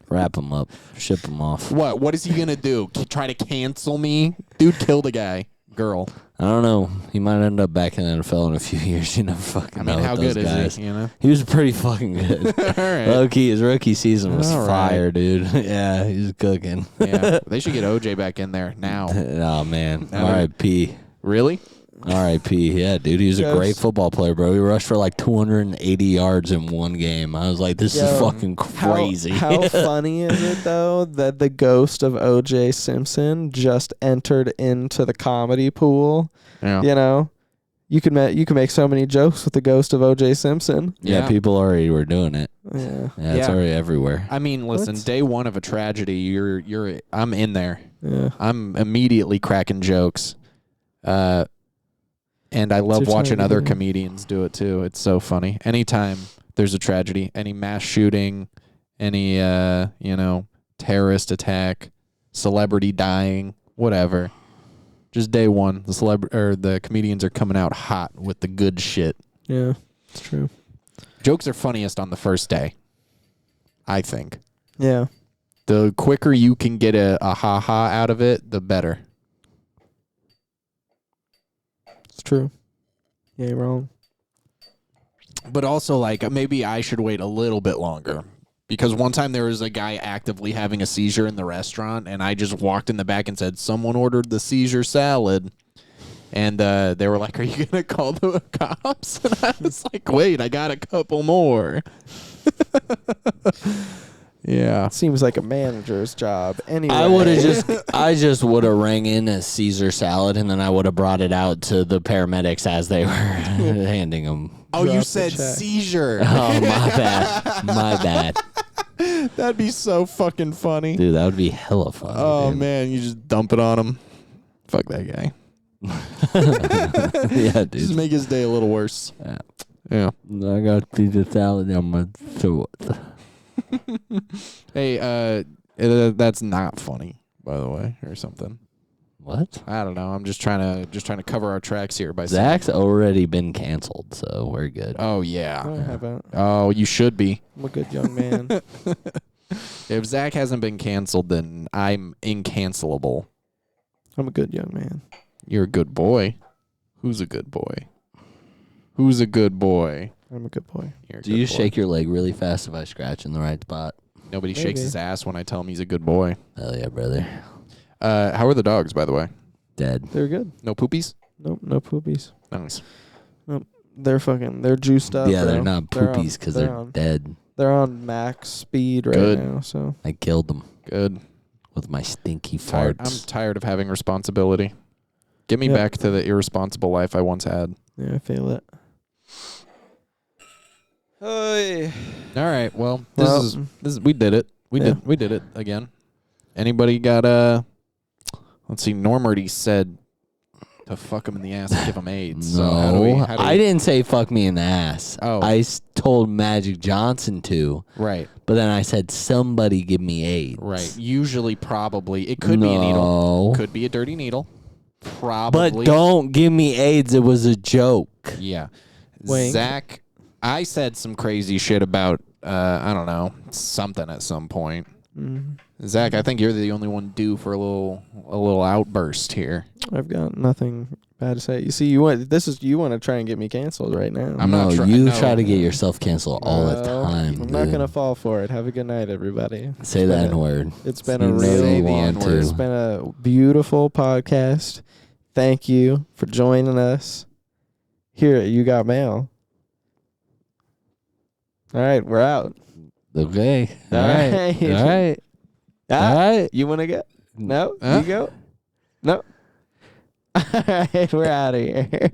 [SPEAKER 2] Wrap him up, ship him off.
[SPEAKER 4] What? What is he gonna do? Try to cancel me? Dude killed a guy. Girl.
[SPEAKER 2] I don't know. He might end up back in the NFL in a few years. You never fucking
[SPEAKER 4] I mean,
[SPEAKER 2] know.
[SPEAKER 4] how
[SPEAKER 2] with those
[SPEAKER 4] good
[SPEAKER 2] guys.
[SPEAKER 4] is he? You know.
[SPEAKER 2] He was pretty fucking good.
[SPEAKER 4] All right.
[SPEAKER 2] Low key, his rookie season was
[SPEAKER 4] All right.
[SPEAKER 2] fire, dude. Yeah, he was cooking.
[SPEAKER 4] Yeah, they should get OJ back in there now.
[SPEAKER 2] Oh man,
[SPEAKER 4] Now
[SPEAKER 2] R.I.P.
[SPEAKER 4] Really?
[SPEAKER 2] R.I.P. Yeah, dude, he was a
[SPEAKER 3] Yes.
[SPEAKER 2] great football player, bro. He rushed for like 280 yards in one game. I was like, this is
[SPEAKER 3] Yo,
[SPEAKER 2] fucking crazy.
[SPEAKER 3] How funny is it though that the ghost of O.J. Simpson just entered into the comedy pool?
[SPEAKER 4] Yeah.
[SPEAKER 3] You know, you can make so many jokes with the ghost of O.J. Simpson.
[SPEAKER 2] Yeah, people already were doing it.
[SPEAKER 3] Yeah.
[SPEAKER 2] Yeah, it's
[SPEAKER 4] Yeah.
[SPEAKER 2] already everywhere.
[SPEAKER 4] I mean, listen,
[SPEAKER 3] What?
[SPEAKER 4] day one of a tragedy, I'm in there.
[SPEAKER 3] Yeah.
[SPEAKER 4] I'm immediately cracking jokes. And I love
[SPEAKER 3] your time
[SPEAKER 4] watching
[SPEAKER 3] to
[SPEAKER 4] other
[SPEAKER 3] do it.
[SPEAKER 4] comedians do it too. It's so funny. Anytime there's a tragedy, any mass shooting, any terrorist attack, celebrity dying, whatever. Just day one, the comedians are coming out hot with the good shit.
[SPEAKER 3] Yeah. It's true.
[SPEAKER 4] Jokes are funniest on the first day, I think.
[SPEAKER 3] Yeah.
[SPEAKER 4] The quicker you can get a ha-ha out of it, the better.
[SPEAKER 3] It's true. Yeah, you're wrong.
[SPEAKER 4] But also, like, maybe I should wait a little bit longer. Because one time there was a guy actively having a seizure in the restaurant, and I just walked in the back and said, someone ordered the seizure salad. And they were like, are you going to call the cops? And I was like, wait, I got a couple more. Yeah.
[SPEAKER 3] Seems like a manager's job. Anyway.
[SPEAKER 2] I just would have rang in a Caesar salad and then I would have brought it out to the paramedics as they were handing them.
[SPEAKER 4] Oh, you
[SPEAKER 3] Drop the
[SPEAKER 4] said
[SPEAKER 3] check.
[SPEAKER 4] seizure.
[SPEAKER 2] Oh, my bad. My bad.
[SPEAKER 4] That'd be so fucking funny.
[SPEAKER 2] Dude, that would be hella fun.
[SPEAKER 4] Oh,
[SPEAKER 2] dude.
[SPEAKER 4] man, you just dump it on him. Fuck that guy.
[SPEAKER 2] Yeah,
[SPEAKER 4] Just
[SPEAKER 2] dude.
[SPEAKER 4] make his day a little worse.
[SPEAKER 2] Yeah.
[SPEAKER 4] Yeah.
[SPEAKER 2] I got Caesar salad on my throat.
[SPEAKER 4] Hey, that's not funny, by the way, or something.
[SPEAKER 2] What?
[SPEAKER 4] I don't know. I'm just trying to cover our tracks here by saying.
[SPEAKER 2] Zach's already been canceled, so we're good.
[SPEAKER 4] Oh
[SPEAKER 3] I
[SPEAKER 4] yeah.
[SPEAKER 3] haven't.
[SPEAKER 4] Oh, you should be.
[SPEAKER 3] I'm a good young man.
[SPEAKER 4] If Zach hasn't been canceled, then I'm incancelable.
[SPEAKER 3] I'm a good young man.
[SPEAKER 4] You're a good boy. Who's a good boy? Who's a good boy?
[SPEAKER 3] I'm a good boy.
[SPEAKER 4] You're a
[SPEAKER 2] Do
[SPEAKER 4] good
[SPEAKER 2] you
[SPEAKER 4] boy.
[SPEAKER 2] shake your leg really fast if I scratch in the right spot?
[SPEAKER 4] Nobody
[SPEAKER 3] Maybe.
[SPEAKER 4] shakes his ass when I tell him he's a good boy.
[SPEAKER 2] Hell yeah, brother.
[SPEAKER 4] How are the dogs, by the way?
[SPEAKER 2] Dead.
[SPEAKER 3] They're good.
[SPEAKER 4] No poopies?
[SPEAKER 3] Nope, no poopies.
[SPEAKER 4] Nice.
[SPEAKER 3] They're juiced up.
[SPEAKER 2] Yeah, they're
[SPEAKER 3] bro.
[SPEAKER 2] not
[SPEAKER 3] They're on-
[SPEAKER 2] poopies because they're
[SPEAKER 3] on-
[SPEAKER 2] dead.
[SPEAKER 3] They're on max speed right
[SPEAKER 4] Good.
[SPEAKER 3] now, so
[SPEAKER 2] I killed them
[SPEAKER 4] Good.
[SPEAKER 2] with my stinky
[SPEAKER 4] I'm
[SPEAKER 2] farts.
[SPEAKER 4] tired of having responsibility. Get me
[SPEAKER 3] Yep.
[SPEAKER 4] back to the irresponsible life I once had.
[SPEAKER 3] yeah, I feel it. Hey.
[SPEAKER 4] All right. Well,
[SPEAKER 3] Well,
[SPEAKER 4] this is we did it. We did it again. Anybody got let's see, Normarty said to fuck him in the ass and give him AIDS. So how do
[SPEAKER 2] No,
[SPEAKER 4] how do
[SPEAKER 2] I didn't say fuck me in the ass.
[SPEAKER 4] Oh.
[SPEAKER 2] I told Magic Johnson to,
[SPEAKER 4] Right.
[SPEAKER 2] but then I said somebody give me AIDS.
[SPEAKER 4] Right. Usually probably it could be a needle.
[SPEAKER 2] No.
[SPEAKER 4] Could be a dirty needle. Probably.
[SPEAKER 2] But don't give me AIDS. It was a joke.
[SPEAKER 4] Yeah.
[SPEAKER 3] Wink.
[SPEAKER 4] Zach, I said some crazy shit about I don't know, something at some point. Zach, I think you're the only one due for a little outburst here.
[SPEAKER 3] I've got nothing bad to say. You see, you want to try and get me canceled right now.
[SPEAKER 4] I'm not
[SPEAKER 2] you
[SPEAKER 4] no.
[SPEAKER 2] try to get yourself canceled all the
[SPEAKER 3] No,
[SPEAKER 2] time.
[SPEAKER 3] I'm not
[SPEAKER 2] dude.
[SPEAKER 3] gonna fall for it. Have a good night, everybody.
[SPEAKER 2] Say the N-word.
[SPEAKER 3] It's been
[SPEAKER 2] You
[SPEAKER 3] a
[SPEAKER 2] know
[SPEAKER 3] real
[SPEAKER 2] you want to.
[SPEAKER 3] It's been a beautiful podcast. Thank you for joining us here at You Got Mail. All right, we're out.
[SPEAKER 2] Okay.
[SPEAKER 3] All
[SPEAKER 2] All right.
[SPEAKER 3] right.
[SPEAKER 2] All right.
[SPEAKER 3] Ah,
[SPEAKER 2] All right.
[SPEAKER 3] you want to go? No? You go? No? All right, we're out of here.